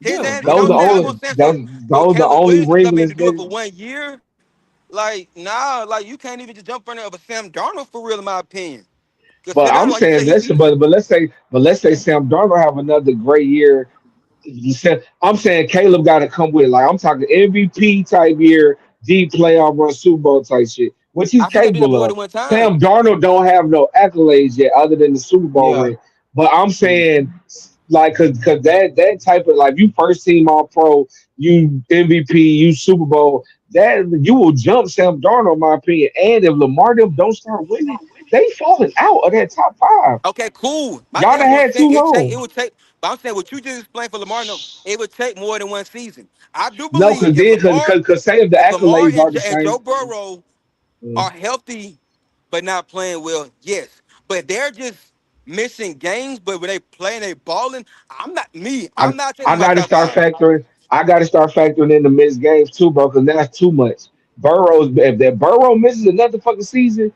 His Yeah, name, you but know Those what the I'm saying? then I'm gonna only. say That's so for those the Caleb only Williams to come in ringless to do it niggas. for 1 year, like, nah, like you can't even just jump in front of a Sam Darnold for real, in my opinion. Because But Sam I'm Darnold, like you saying said, let's but let's say Sam Darnold have another great year. I'm saying Caleb got to come with like I'm talking MVP type year, deep playoff run, Super Bowl type shit, which he's I think he'll do that capable more of. than one time. Sam Darnold don't have no accolades yet other than the Super Bowl yeah, ring. But I'm saying like cause that type of like you first team all pro, you MVP, you Super Bowl, that you will jump Sam Darnold in my opinion. And if Lamar them don't start winning, they falling out of that top five. Okay, cool. My Y'all thing done is what I'm had saying. too It long. would take. But I'm saying what you just explained for Lamar. No, it would take more than one season. I do No, believe cause say if the If Lamar accolades are the and same. Joe Burrow Mm. are healthy but not playing well, yes. But they're just missing games. But when they playing, they balling. I'm not me. I I'm not taking I my got to top start five. factoring. I got to start factoring in the missed games too, bro. Because that's too much. Burrow's if that Burrow misses another fucking season,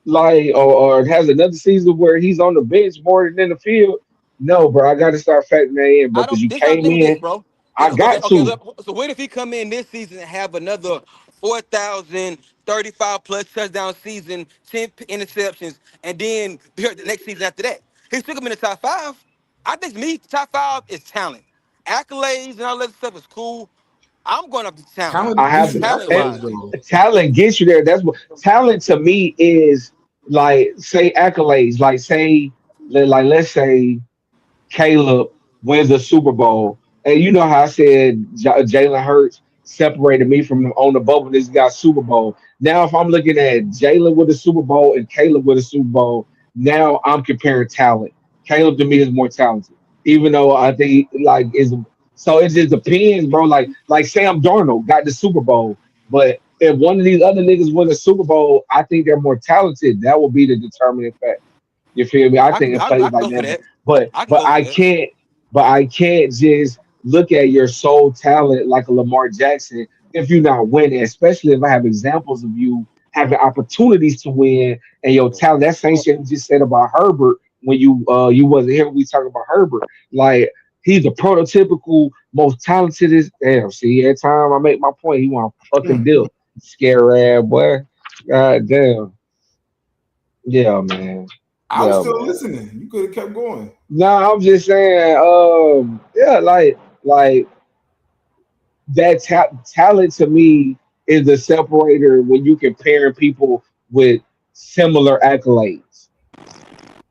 like or has another season where he's on the bench more than in the field. No, bro, I got to start factoring that in, bro. I Because don't. you This I came think with this, in, bro. I Okay, got okay. to. Look, so what if he come in this season and have another 4,035 plus touchdown season, 10 interceptions, and then the next season after that? He took him in the top five. I think me, top five is talent. Accolades and all that stuff is cool. I'm going up to talent. I Talent gets have you Talent and accolades wise. though. talent gets you there. That's what talent to me is like say accolades, like say like let's say Caleb wins the Super Bowl. And you know how I said Jalen Hurts separated me from on the bubble. This got Super Bowl. Now, if I'm looking at Jalen with a Super Bowl and Caleb with a Super Bowl, now I'm comparing talent. Caleb to me is more talented, even though I think like is so it just depends, bro. Like Sam Darnold got the Super Bowl, but if one of these other niggas win the Super Bowl, I think they're more talented. That will be the determining factor. You feel me? I think it I plays can like go for that, that. but I can but go for I that. can't just look at your sole talent like a Lamar Jackson if you're not winning, especially if I have examples of you having opportunities to win and your talent. That same shit you just said about Herbert when you wasn't here. We talking about Herbert, like he's the prototypical most talented. Damn, see, every time I make my point, he want to fucking deal. Scare ass boy. God damn. Yeah, man. I was Yeah, still man. listening. You could have kept going. No, I'm just saying, yeah, like that talent to me is the separator when you compare people with similar accolades.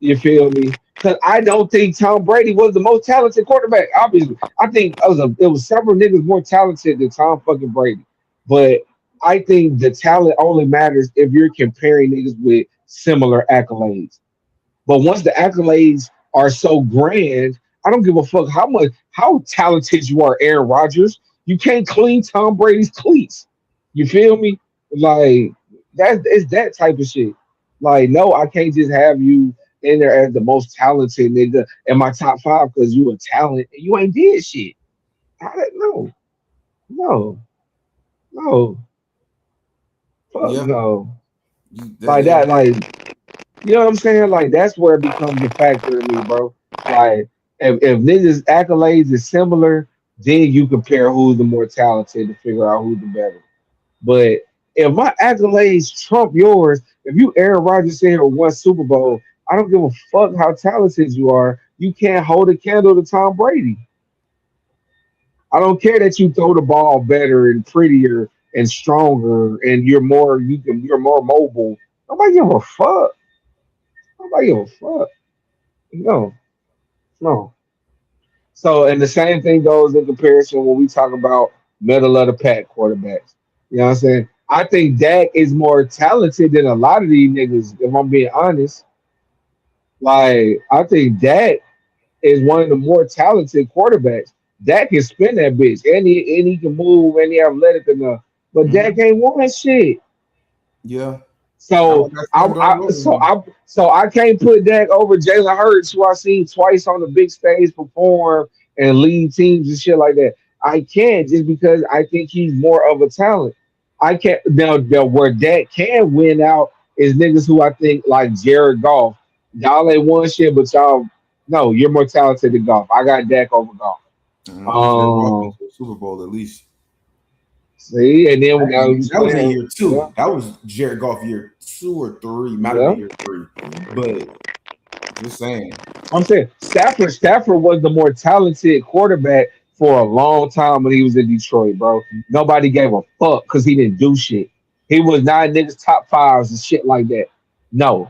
You feel me? Because I don't think Tom Brady was the most talented quarterback. Obviously, I think it was several niggas more talented than Tom fucking Brady. But I think the talent only matters if you're comparing niggas with similar accolades. But once the accolades are so grand, I don't give a fuck how talented you are, Aaron Rodgers. You can't clean Tom Brady's cleats. You feel me? Like that is that type of shit. Like, no, I can't just have you in there as the most talented nigga in my top five because you a talent and you ain't did shit. No, no, no, fuck Yeah. no. Like Yeah. that, like you know what I'm saying? Like that's where it becomes a factor to me, bro. Like if niggas accolades is similar, then you compare who's the more talented to figure out who's the better. But if my accolades trump yours, if you Aaron Rodgers said or won Super Bowl, I don't give a fuck how talented you are. You can't hold a candle to Tom Brady. I don't care that you throw the ball better and prettier and stronger and you're more mobile. Nobody give a fuck. Nobody give a fuck. No, no. So, and the same thing goes in comparison when we talk about middle of the pack quarterbacks. You know what I'm saying? I think Dak is more talented than a lot of these niggas, if I'm being honest. Like, I think Dak is one of the more talented quarterbacks. Dak can spin that bitch, and he can move, and he athletic enough. But Dak Mhm. ain't won shit. Yeah. Kind of So like that Sam Darnold over him. I can't put Dak over Jalen Hurts, who I seen twice on the big stage perform and lead teams and shit like that. I can't just because I think he's more of a talent. I can't now where Dak can win out is niggas who I think like Jared Goff. Y'all ain't won shit, but y'all no, you're more talented than Goff. I got Dak over Goff. Jared Goff been Um, to the Super Bowl at least. see, and then we got That was in saying, year yeah, two. That was Jared Goff year 2 or 3. Might have yeah. been year 3. But just saying. I'm saying Stafford was the more talented quarterback for a long time when he was in Detroit, bro. Nobody gave a fuck because he didn't do shit. He was not niggas top fives and shit like that. No.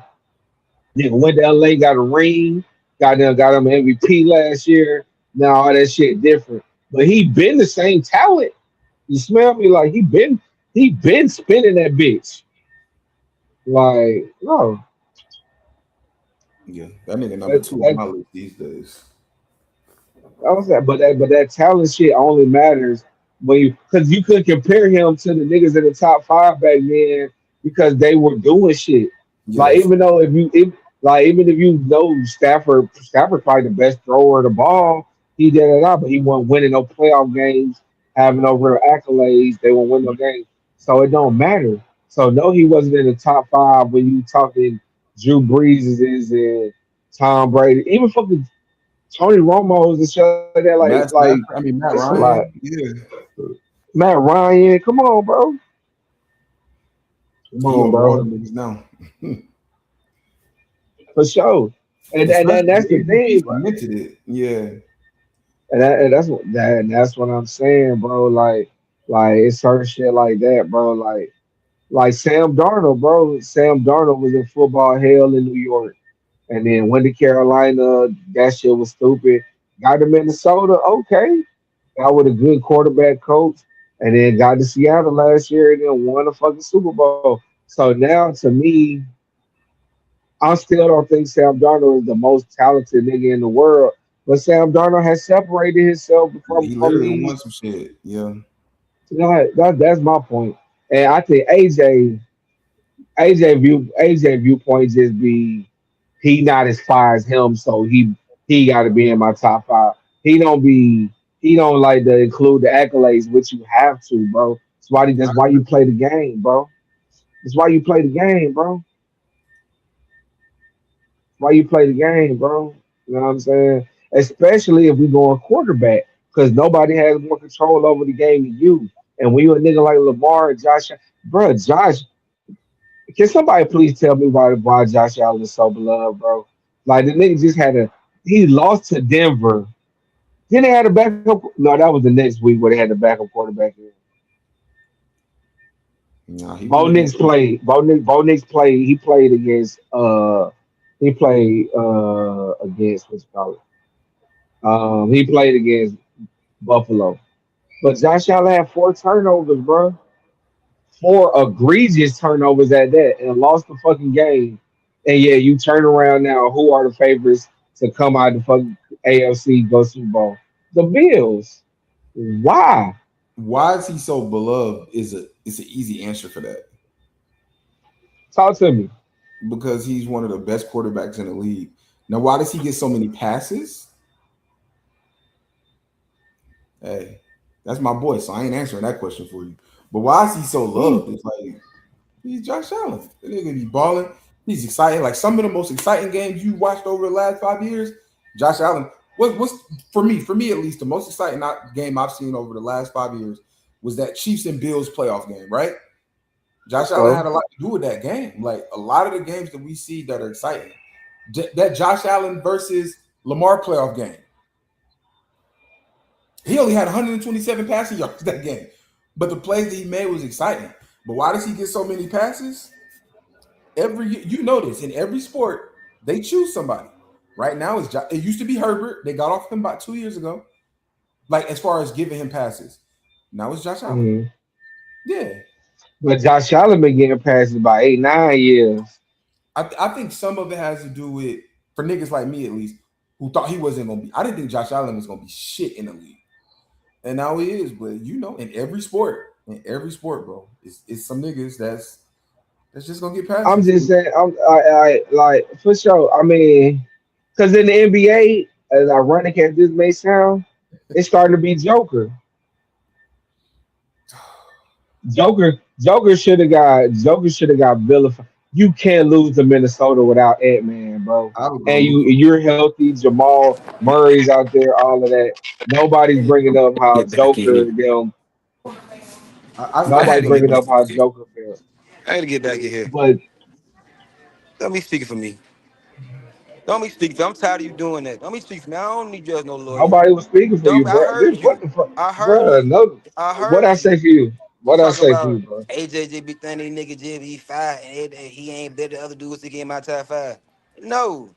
Nigga went to LA, got a ring, got him MVP last year. Now all that shit different. But he been the same talent. You smell me? Like he been spinning that bitch. Like, no. Yeah. That nigga number That, 2 on that my list these days. I was that, but that talent shit only matters when you because you could compare him to the niggas in the top five back then because they were doing shit. Like Yes. even though even if you know Stafford probably the best thrower of the ball, he did it all, but he wasn't winning no playoff games, having no real accolades. They won't win no games, so it don't matter. So no, he wasn't in the top five when you talking Drew Brees is and Tom Brady, even fucking Tony Romo's and shit like that. Like, Matt Stafford. I mean it's Matt a lot. Ryan. Yeah. Matt Ryan, come on, bro. Come He on, over all the bro. niggas now. For sure. And Especially that's the the MVP thing, bro. cemented it. Yeah, And that's what I'm saying, bro. Like it's certain shit like that, bro. Like Sam Darnold, bro. Sam Darnold was in football hell in New York, and then went to Carolina. That shit was stupid. Got to Minnesota, okay. Got with a good quarterback coach, and then got to Seattle last year and then won the fucking Super Bowl. So now, to me, I still don't think Sam Darnold is the most talented nigga in the world. But Sam Darnold has separated himself he from literally won these. some shit. Yeah, You know, that's my point. And I think AJ viewpoint just be he not as far as him, so he got to be in my top five. He don't be he don't like to include the accolades, which you have to, bro. That's I why you agree. play the game, bro. That's why you play the game, bro. Why you play the game, bro? You know what I'm saying? Especially if we go on quarterback, because nobody has more control over the game than you. And when you a nigga like Lamar and Josh, bro, can somebody please tell me why Josh Allen is so beloved, bro? Like the nigga just he lost to Denver. Then they had a backup. No, that was the next week where they had the backup quarterback in. Nah, he Bo went Nix against. played. Bo Nix played. He played against. He played against what's it called. He played against Buffalo. But Josh Allen had four turnovers, bro. Four egregious turnovers at that, and lost the fucking game. And yeah, you turn around now. Who are the favorites to come out of the fucking AFC go Super Bowl? The Bills. Why? Why is he so beloved? Is an easy answer for that Talk to me. because he's one of the best quarterbacks in the league. Now, why does he get so many passes? Hey, that's my boy, so I ain't answering that question for you. But why is he so Mm. loved? It's like he's Josh Allen. The nigga be balling. He's exciting. Like some of the most exciting games you watched over the last 5 years, Josh Allen. What's for me at least, the most exciting game I've seen over the last 5 years was that Chiefs and Bills playoff game, right? Josh Allen So had a lot to do with that game. Like a lot of the games that we see that are exciting. That Josh Allen versus Lamar playoff game. He only had 127 passing yards that game, but the plays that he made was exciting. But why does he get so many passes? You notice in every sport they choose somebody. Right now it used to be Herbert. They got off him about 2 years ago. Like as far as giving him passes, now it's Josh Allen. mhm. Yeah, But Josh Allen been getting passes by 8, 9 years. I think some of it has to do with for niggas like me at least who thought he wasn't gonna be. I didn't think Josh Allen was gonna be shit in the league, and now he is. But in every sport, bro, it's some niggas that's just gonna get I'm passes. just saying, I like for sure. I mean, because in the NBA, as ironic as this may sound, it's starting to be Joker. Joker should have got vilified. You can't lose to Minnesota without Ant Man, bro. I was And gonna lose. you're healthy. Jamal Murray's out there, all of that. Nobody's bringing up how Get back in here. Joker them. I I had Nobody's to get bringing back up how in here. Joker felt. I had to get back in here. But Don't be speaking for me. Don't be speaking for me. I'm tired of you doing that. Don't be speaking for me. I don't need you as no lawyer. nobody was speaking for you, Don't. I bro. heard What you. the fuck, I heard bro? you. No, I what heard I you. say for you? You What I talking say for you, about bro? AJ be thinking nigga JB five and he ain't better than other dudes to get in my top five. No,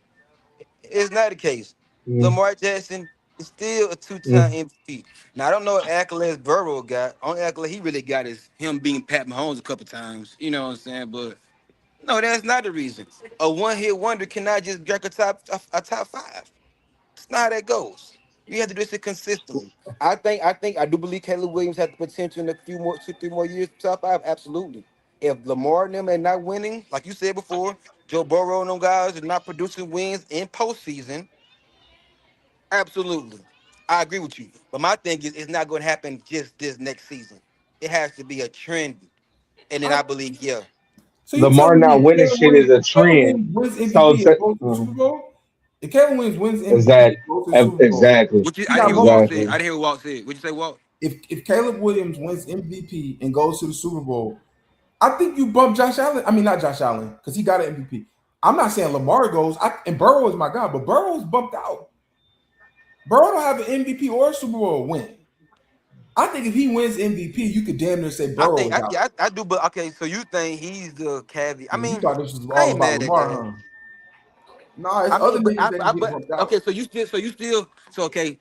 it's not the case. Mm, Lamar Jackson is still a two-time mm. MVP. Now I don't know what accolades Burrow got. Only accolade he really got is him beating Pat Mahomes a couple times. You know what I'm saying? But no, that's not the reason. A one-hit wonder cannot just get a top five. It's not how that goes. You have to do this consistently. I do believe Caleb Williams has the potential in a few more 2, 3 more years top five. Absolutely. If Lamar and them are not winning, like you said before, Joe Burrow and them guys are not producing wins in postseason, absolutely. I agree with you. But my thing is it's not going to happen just this next season. It has to be a trend. And then I believe, yeah. So you Lamar telling not me winning shit is a Caleb trend. Williams wins So MVP t- and goes to the Super Bowl? If Caleb Williams wins MVP exact, and goes to the Super Bowl, exactly, What you he I didn't got hear what most. Walt said. I exactly. didn't hear what Walt said. What'd you say, Walt? If Caleb Williams wins MVP and goes to the Super Bowl, I think you bump Josh Allen. I mean, not Josh Allen because he got an MVP. I'm not saying Lamar goes, and Burrow is my guy, but Burrow's bumped out. Burrow don't have an MVP or a Super Bowl win. I think if he wins MVP, you could damn near say I Burrow think is out. I do, but okay. So you think he's the caveat? I Yeah, you mean, thought this was I all ain't about mad at Lamar, that. huh? Nah, it's I other mean, niggas that get but bumped out. okay. So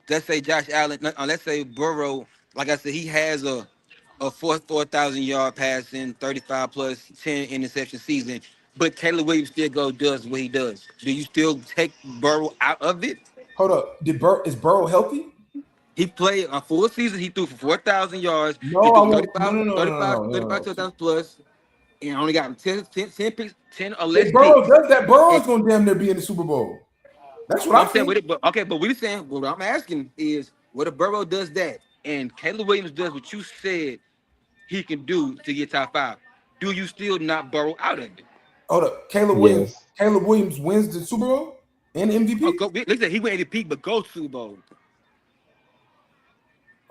let's say Josh Allen. Let's say Burrow. Like I said, he has a 4,000 yard passing, 35 plus 10 interception season. But Caleb Williams still does what he does. Do you still take Burrow out of it? Hold up. Is Burrow healthy? He played a full season. He threw for 4,000 yards. He No, I threw won't. No, 35, no, no, no, 35, no, no, 35 no. touchdowns plus, and only got 10 picks, 10 or less If Burrow picks. does that, Burrow And is gonna damn near be in the Super Bowl. That's what what I I'm saying think. with it, but okay, but we're saying what I'm asking is what if Burrow does that and Caleb Williams does what you said he can do to get top 5? Do you still not Burrow out of it? Hold up. Caleb Williams. Yes. Caleb Williams wins the Super Bowl and Oh, MVP. listen, he went MVP, but go Super Bowl.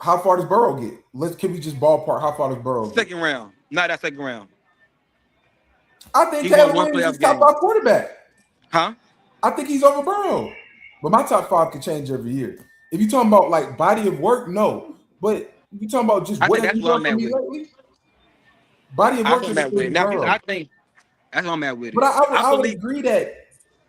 How far does Burrow get? Can we just ballpark? How far does Burrow get? Second round, not that second round. I think He won Caleb one Williams playoff is top game. 5 quarterback. Huh? I think he's over Burrow. But my top 5 could change every year. If you're talking about like body of work, no. But if you're talking about just I what think have that's you what done I'm for at me with. lately, body of That's work what I'm is at with. still Now, Burrow. I think that's what I'm at with it. But I I would believe agree that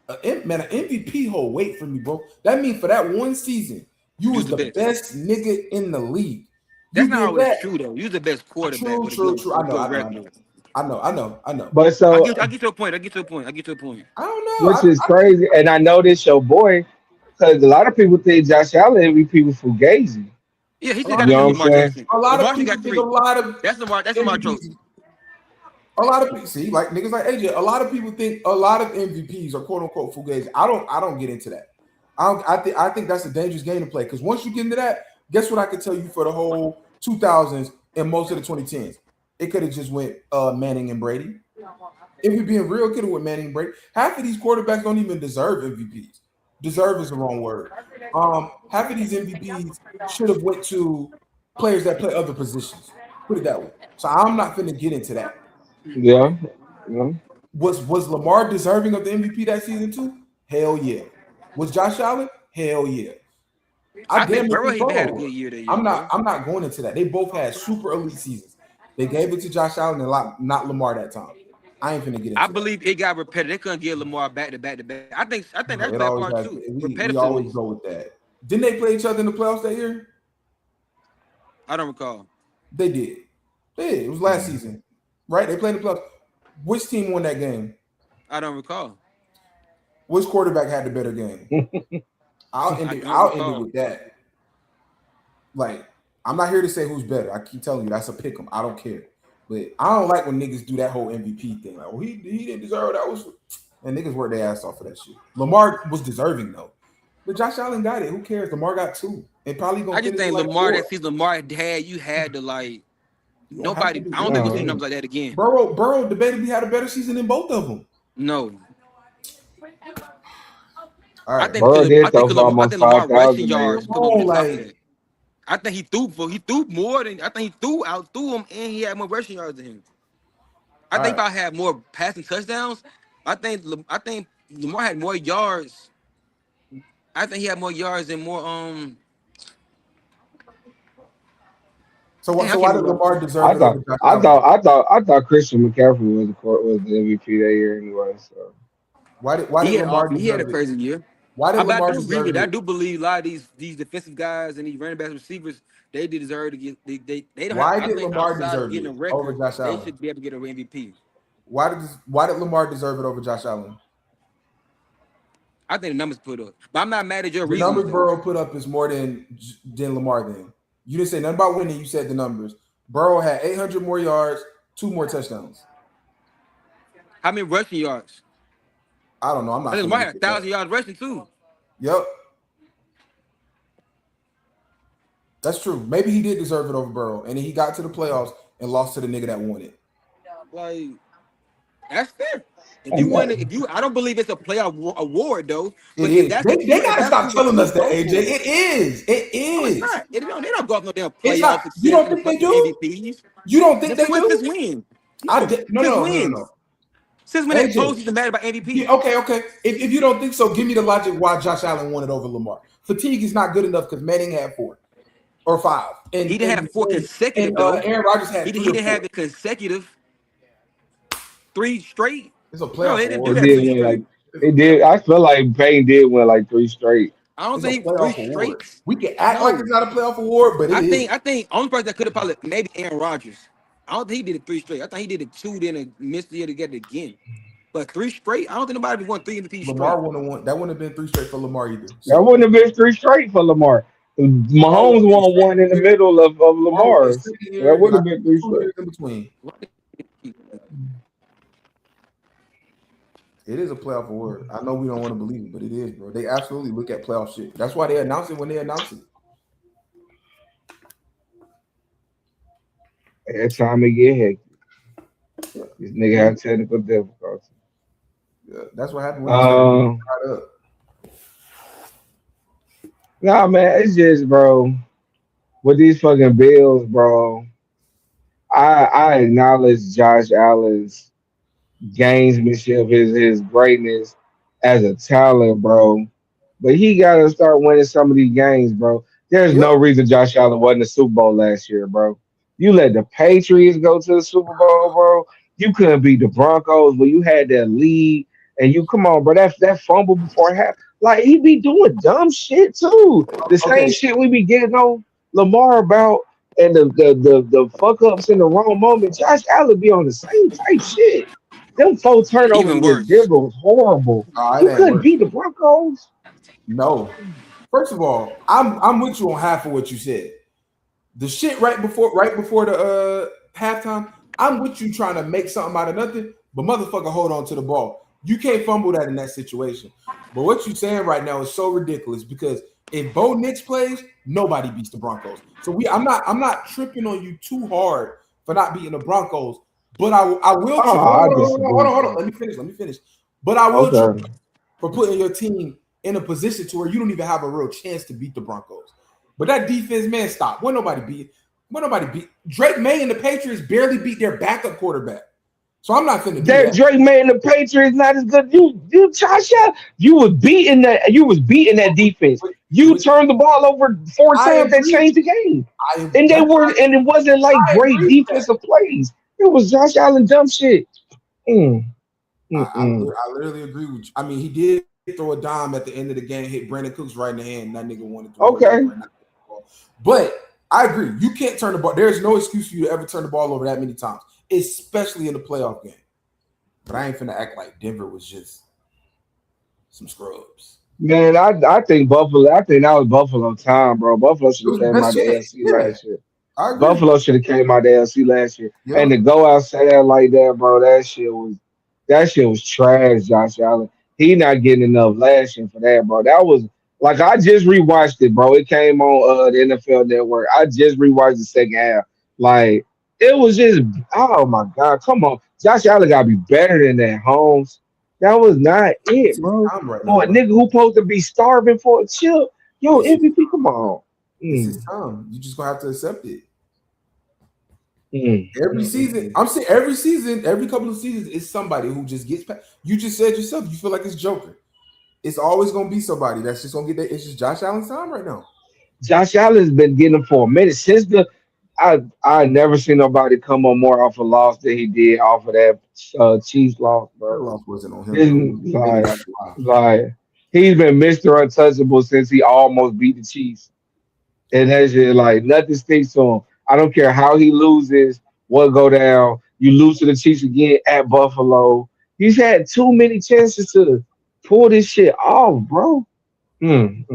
an MVP hold weight for me, bro. That means for that one season, you he was was the the best. best nigga in the league. That's You not did always that. true though. He was the best quarterback True, with a true, good, true. with good record. I know. But so, I get to a point. I get to a point. I get to a point. I don't know. which is I think crazy, and I know this your boy, because a lot of people think Josh Allen MVP was fugazi. Yeah, he a still lot got of to You know beat what people, I'm Lamar saying? Jackson. a lot of Lamar still people got think a 3. lot of That's my MVPs. trophy. A lot of people see, like niggas like AJ. A lot of people think a lot of MVPs are quote unquote fugazi. I don't get into that. I think that's a dangerous game to play because once you get into that, guess what I could tell you for the whole 2000s and most of the 2010s, it could have just went Manning and Brady. If we're being real, could have went Manning and Brady. Half of these quarterbacks don't even deserve MVPs. Deserve is the wrong word. Half of these MVPs should have went to players that play other positions. Put it that way. So I'm not finna get into that. Yeah. Yeah. Was Lamar deserving of the MVP that season too? Hell yeah. Was Josh Allen? Hell yeah. I I damn think near Burrow think even had a Burrow. good year that year, bro. I'm not going into that. They both had super elite seasons. They gave it to Josh Allen and not Lamar that time. I ain't finna get I into that. believe it got repetitive. They couldn't get Lamar back to back to back. I think that's It that always part has. too. We always Repetitively, go with that. Didn't they play each other in the playoffs that year? I don't recall. They did. They did. It was last season, right? They played in the playoffs. Which team won that game? I don't recall. Which quarterback had the better game? I'll end I it. don't I'll end it recall. with that. Like, I'm not here to say who's better. I keep telling you that's a pick 'em. I don't care. But I don't like when niggas do that whole MVP thing. Like, well, he didn't deserve that. And niggas work their ass off for that shit. Lamar was deserving though. But Josh Allen got it. Who cares? Lamar got 2. And probably I gonna just finish with think like Lamar 4. that season Lamar had you had to like You don't have to nobody. do I don't think we'll see No. numbers like that again. Burrow debatably had a better season than both of them. No, All right. Burrow did throw for I almost think Lamar rushing 5,000 that year. yards Come put him over on, the top of like that. I think he threw more than I think he threw him and he had more rushing yards than him. I all think if right. I had more passing touchdowns, I think Lamar had more yards. I think he had more yards and more So Dang, I why can't did remember. Lamar deserve it over Josh Allen? I thought Christian McCaffrey was the MVP that year anyway. So Why did Lamar He had a deserve it? crazy year. Why did But I Lamar do agree with deserve it. I it? do believe a lot of these defensive guys and these running backs receivers, they did deserve to get they don't have Why I did think Lamar outside of deserve getting a it over record, Josh they Allen? should be able to get an MVP. Why did Lamar deserve it over Josh Allen? I think the numbers put up. But I'm not mad at your The reasons numbers though. Burrow put up is more than Lamar then. You didn't say nothing about winning. You said the numbers. Burrow had 800 more yards, 2 more touchdowns. How many rushing yards? I don't know. I'm not I think going Lamar to had look at 1,000 that. yards rushing too. Yep. That's true. Maybe he did deserve it over Burrow. And he got to the playoffs and lost to the nigga that won it. Like that's fair. If you and win that, it, I don't believe it's a playoff award though. It But if is. that's They if got to that's stop what telling you us that, go AJ. for, It is. It no, it's is. not. They don't go off no damn It's not. playoff You success don't and the think they fucking do? MVPs. You don't think Just they win, just do? win. No, No, just no, no, no, wins. no. Since when that AJ. postseason matter about MVP? Yeah, okay. If you don't think so, give me the logic why Josh Allen won it over Lamar. Fatigue is not good enough because Manning had 4 or 5, He didn't have 4 consecutive though. Aaron Rodgers had He 3 or didn't 4. have the consecutive 3 straight. It's a No, playoff they didn't do It award. that did 3 win like straight. it did. I feel like Payne did win like 3 straight. I don't It's a think 3 playoff award. straights. We can act like No, it's not a playoff award, but it is. I think only person that could have probably maybe Aaron Rodgers. I don't think he did it 3 straight. I think he did it 2, then missed the year to get it again. But 3 straight, I don't think nobody won 3 MVP straight. Lamar wouldn't have won. That wouldn't have been 3 straight for Lamar either. That So wouldn't have been 3 straight for Lamar. Lamar Mahomes won a won one in the year. middle of Lamar won a Lamar's. second So that year, would and I have been think 3 2 straight. years in between. It is a playoff award. I know we don't want to believe it, but it is, bro. They absolutely look at playoff shit. That's why they announce it when they announce it. Every time it get hectic, this nigga had technical difficulties. Yeah, that's what happened when he started Um, right up. nah, man, it's just, bro, with these fucking Bills, bro. I acknowledge Josh Allen's gamesmanship, his greatness as a talent, bro. But he got to start winning some of these games, bro. There's Yep. no reason Josh Allen wasn't in the Super Bowl last year, bro. You let the Patriots go to the Super Bowl, bro. You couldn't beat the Broncos, but you had that lead, and you come on, bro. That fumble before half, like he be doing dumb shit too. The same Okay. shit we be getting on Lamar about, and the fuck ups in the wrong moment. Josh Allen be on the same type shit. Them 4 turnovers Even against worse. Denver was horrible. It You ain't couldn't worse. beat the Broncos. No. First of all, I'm with you on half of what you said. The shit right before the halftime, I'm with you trying to make something out of nothing, but motherfucker, hold on to the ball. You can't fumble that in that situation. But what you're saying right now is so ridiculous because if Bo Nix plays, nobody beats the Broncos. So I'm not tripping on you too hard for not beating the Broncos. But I will trip. Oh, I Hold on. disagree. Let me finish. But I will trip Okay. for putting your team in a position to where you don't even have a real chance to beat the Broncos. But that defense, man, stop. When nobody beat Drake May and the Patriots barely beat their backup quarterback. So I'm not gonna do That that. Drake man, the Patriots not as good. You Josh Allen, you was beating that. You was beating that defense. You But turned the ball over 4 times. That agree. changed the game. I And they that's were, and it wasn't like I great agree with that. defensive plays. It was Josh Allen dumb shit. Mm, mm. I literally agree with you. I mean, he did throw a dime at the end of the game, hit Brandon Cooks right in the hand. And that nigga wanted to roll Okay. over and not get the ball. But I agree. You can't turn the ball. There's no excuse for you to ever turn the ball over that many times, especially in the playoff game. But I ain't finna act like Denver was just some scrubs. Man, I think Buffalo. I think that was Buffalo time, bro. Buffalo It should have was the came best out the shit. AFC Yeah, last year. I agree. Buffalo should have came out the AFC last year. And Yeah. to go outside like that, bro, that shit was trash, Josh Allen. He not getting enough lashing for that, bro. That was like I just rewatched it, bro. It came on the NFL Network. I just rewatched the second half. Like it was just, oh my god, come on, Josh Allen gotta be better than that, Holmes. That was not It's it, his bro. time right now, For a bro. nigga who supposed to be starving for a chip, yo, It's his MVP, time. come on. It's his Mm, time. You just gonna have to accept it. mm, Every mm, season, mm. I'm saying every season, every couple of seasons, it's somebody who just gets past. You just said yourself, you feel like it's Joker. It's always gonna be somebody that's just gonna get that. It's just Josh Allen's time right now. Josh Allen's been getting them for a minute since the. I never seen nobody come on more off a loss than he did off of that Chiefs loss, That bro. loss wasn't on him His, though. Maybe like that's why. like he's been Mr. Untouchable since he almost beat the Chiefs, and that's just like nothing sticks to him. I don't care how he loses, what go down. You lose to the Chiefs again at Buffalo. He's had too many chances to pull this shit off, bro. Mm.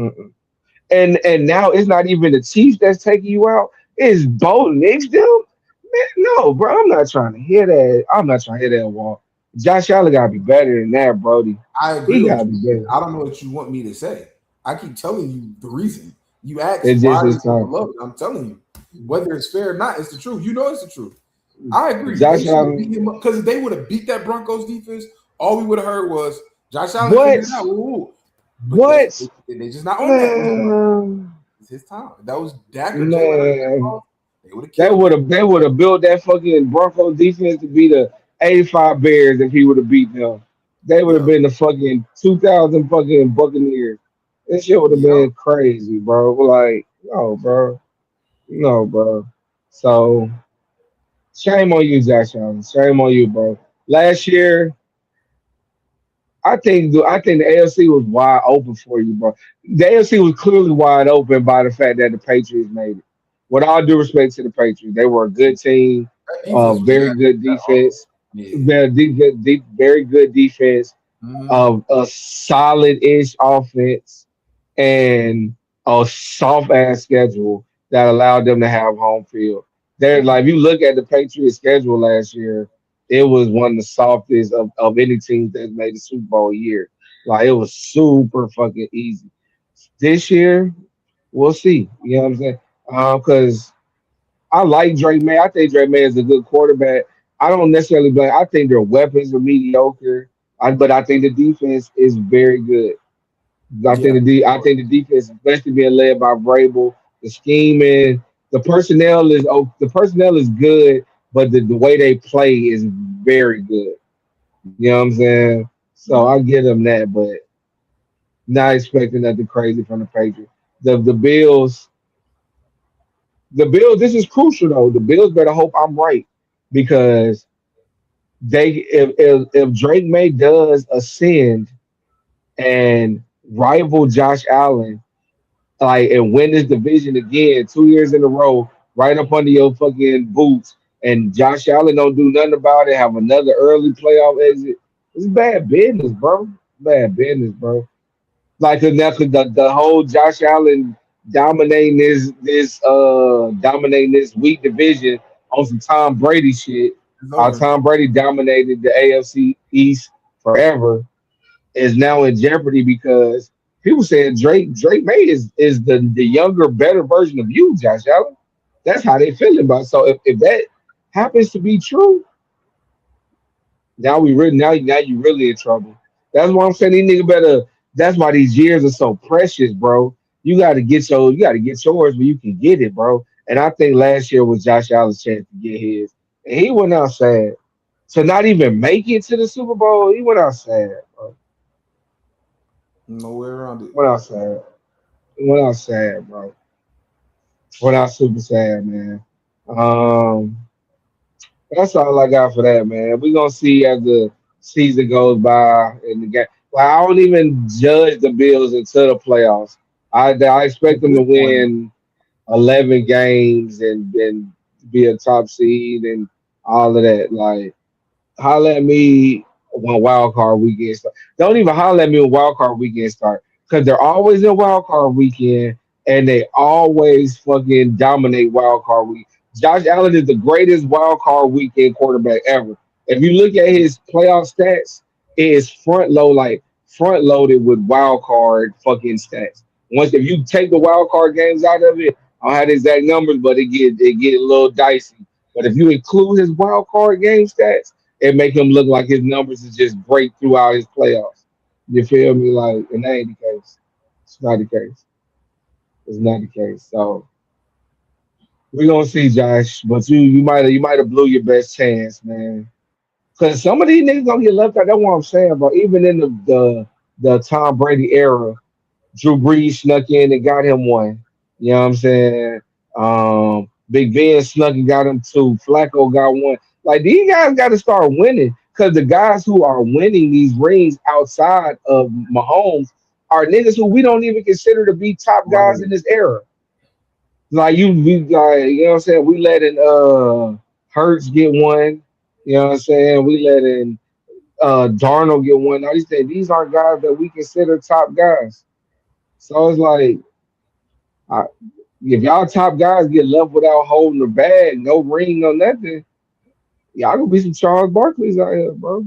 And now it's not even the Chiefs that's taking you out. It's Bo Nix them. Man, no, bro. I'm not trying to hear that. I'm not trying to hear that walk. Josh Allen gotta be better than that, Brody. I agree He with gotta you. be better. I don't know what you want me to say. I keep telling you the reason. You asked It's why just are they his so time. beloved. I'm telling you, whether it's fair or not, it's the truth. You know it's the truth. I agree. They Josh should have beat Allen. him up because if they would have beat that Broncos defense, all we would have heard was Josh Allen What? figured it out. Ooh. But What? they just not on that. Man, It's his time. If that was Dak or Jalen Hurts, man. they would have They killed would him. have they would have built that fucking Broncos defense to be the '85 Bears if he would have beat them. They would have Yep. been the fucking 2000 fucking Buccaneers. This shit would have Yep. been crazy, bro. Like, no, bro. No, bro. So shame on you, Josh Allen. Shame on you, bro. Last year, I think the AFC was wide open for you, bro. The AFC was clearly wide open by the fact that the Patriots made it. With all due respect to the Patriots, they were a good team, That defense was very that. good That offense. defense, Yeah. very good defense, Mm-hmm. of a solid-ish offense, and a soft ass schedule that allowed them to have home field. They're like, if you look at the Patriots schedule last year, it was one of the softest of any team that made the Super Bowl year. Like it was super fucking easy. This year, we'll see. You know what I'm saying? Because I like Drake May. I think Drake May is a good quarterback. I don't necessarily blame. I think their weapons are mediocre. But I think the defense is very good. Yeah. I think the defense, especially being led by Vrabel, the scheming, the personnel is good, but the way they play is very good. You know what I'm saying? So I give them that, but not expecting nothing crazy from the Patriots. The Bills, the Bills. This is crucial though. The Bills better hope I'm right because if Drake May does ascend and rival Josh Allen, like, and win this division again 2 years in a row, right up under your fucking boots, and Josh Allen don't do nothing about it, have another early playoff exit. It's bad business, bro. Bad business, bro. Like, 'cause now, 'cause the whole Josh Allen dominating this weak division on some Tom Brady shit. It's over. Tom Brady dominated the AFC East forever, is now in jeopardy because people saying Drake May is the younger, better version of you, Josh Allen. That's how they feeling about it. So if that happens to be true, now you really in trouble. That's why I'm saying these niggas better. That's why these years are so precious, bro. You gotta get yours when you can get it, bro. And I think last year was Josh Allen's chance to get his, and he went out sad. To not even make it to the Super Bowl, he went out sad, bro. No way around it. Went out sad. Went out sad, bro. Went out super sad, man. Um, that's all I got for that, man. We gonna see as the season goes by in the game. Like, I don't even judge the Bills until the playoffs. I expect At them this to point, win 11 games and be a top seed and all of that. Like, holler at me when wild card weekend start. Don't even holler at me when wild card weekend start because they're always in wild card weekend and they always fucking dominate wild card week. Josh Allen is the greatest wild card weekend quarterback ever. If you look at his playoff stats, it is front loaded with wild card fucking stats. Once if you take the wild card games out of it, I don't have the exact numbers, but it get a little dicey. But if you include his wild card game stats, it make him look like his numbers is just great throughout his playoffs. You feel me? Like, and that ain't the case. It's not the case. It's not the case. So we're gonna see, Josh. But you might have blew your best chance, man. Cause some of these niggas gonna get left out. That's what I'm saying, bro. Even in the Tom Brady era, Drew Brees snuck in and got him one. You know what I'm saying? Big Ben snuck and got him two. Flacco got one. Like, these guys got to start winning because the guys who are winning these rings outside of Mahomes are niggas who we don't even consider to be top guys in right? this era. Like, you know what I'm saying? We letting Hurts get one. You know what I'm saying? We letting Darnold get one. Now these aren't guys that we consider top guys. So it's like, I, if y'all top guys get left without holding the bag, no ring, no nothing, y'all gonna be some Charles Barkley's out here, bro.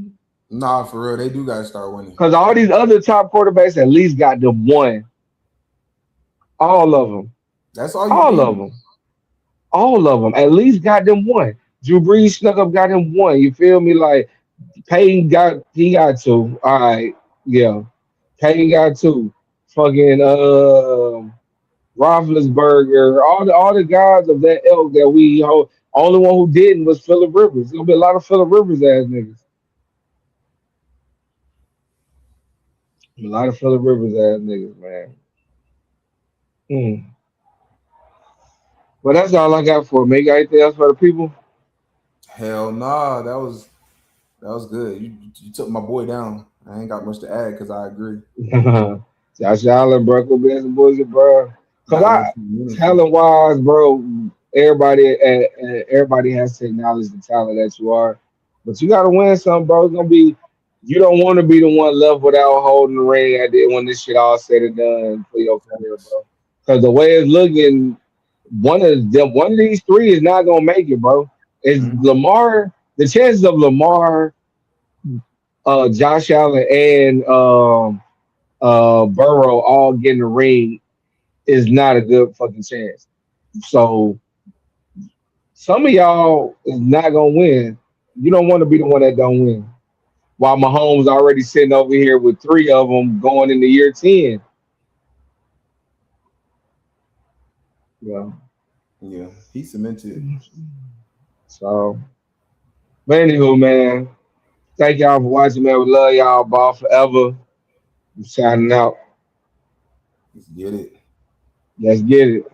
Nah, for real, they do gotta start winning. Because all these other top quarterbacks at least got them one. All of them. That's all you All of need. them. All of them. At least got them one. Drew Brees snuck up, got him one. You feel me? Like, he got two. All right. Yeah. Payne got two. Fucking Roethlisberger, all the guys of that ilk that we hold. Only one who didn't was Phillip Rivers. There's gonna be a lot of Phillip Rivers ass niggas. A lot of Phillip Rivers ass niggas, man. Hmm. But that's all I got for it, man. You got anything else for the people? Hell nah, that was good. You took my boy down. I ain't got much to add because I agree. Josh Allen, Brock Benson, Bullshit, bro. Cause Gotta win I some immunity. talent wise, bro, everybody has to acknowledge the talent that you are, but you gotta win something, bro. It's gonna be you don't want to be the one left without holding the ring at the when this shit all said and done for your career, bro. Cause the way it's looking, one of these three is not gonna make it, bro. It's Mhm. Lamar. The chances of Lamar, Josh Allen, and Burrow all getting the ring is not a good fucking chance. So some of y'all is not gonna win. You don't want to be the one that don't win. While Mahomes already sitting over here with three of them going into year 10. Yeah. Yeah, he cemented. So, but anywho, man, thank y'all for watching, man. We love y'all, ball forever. I'm signing out. Let's get it. Let's get it.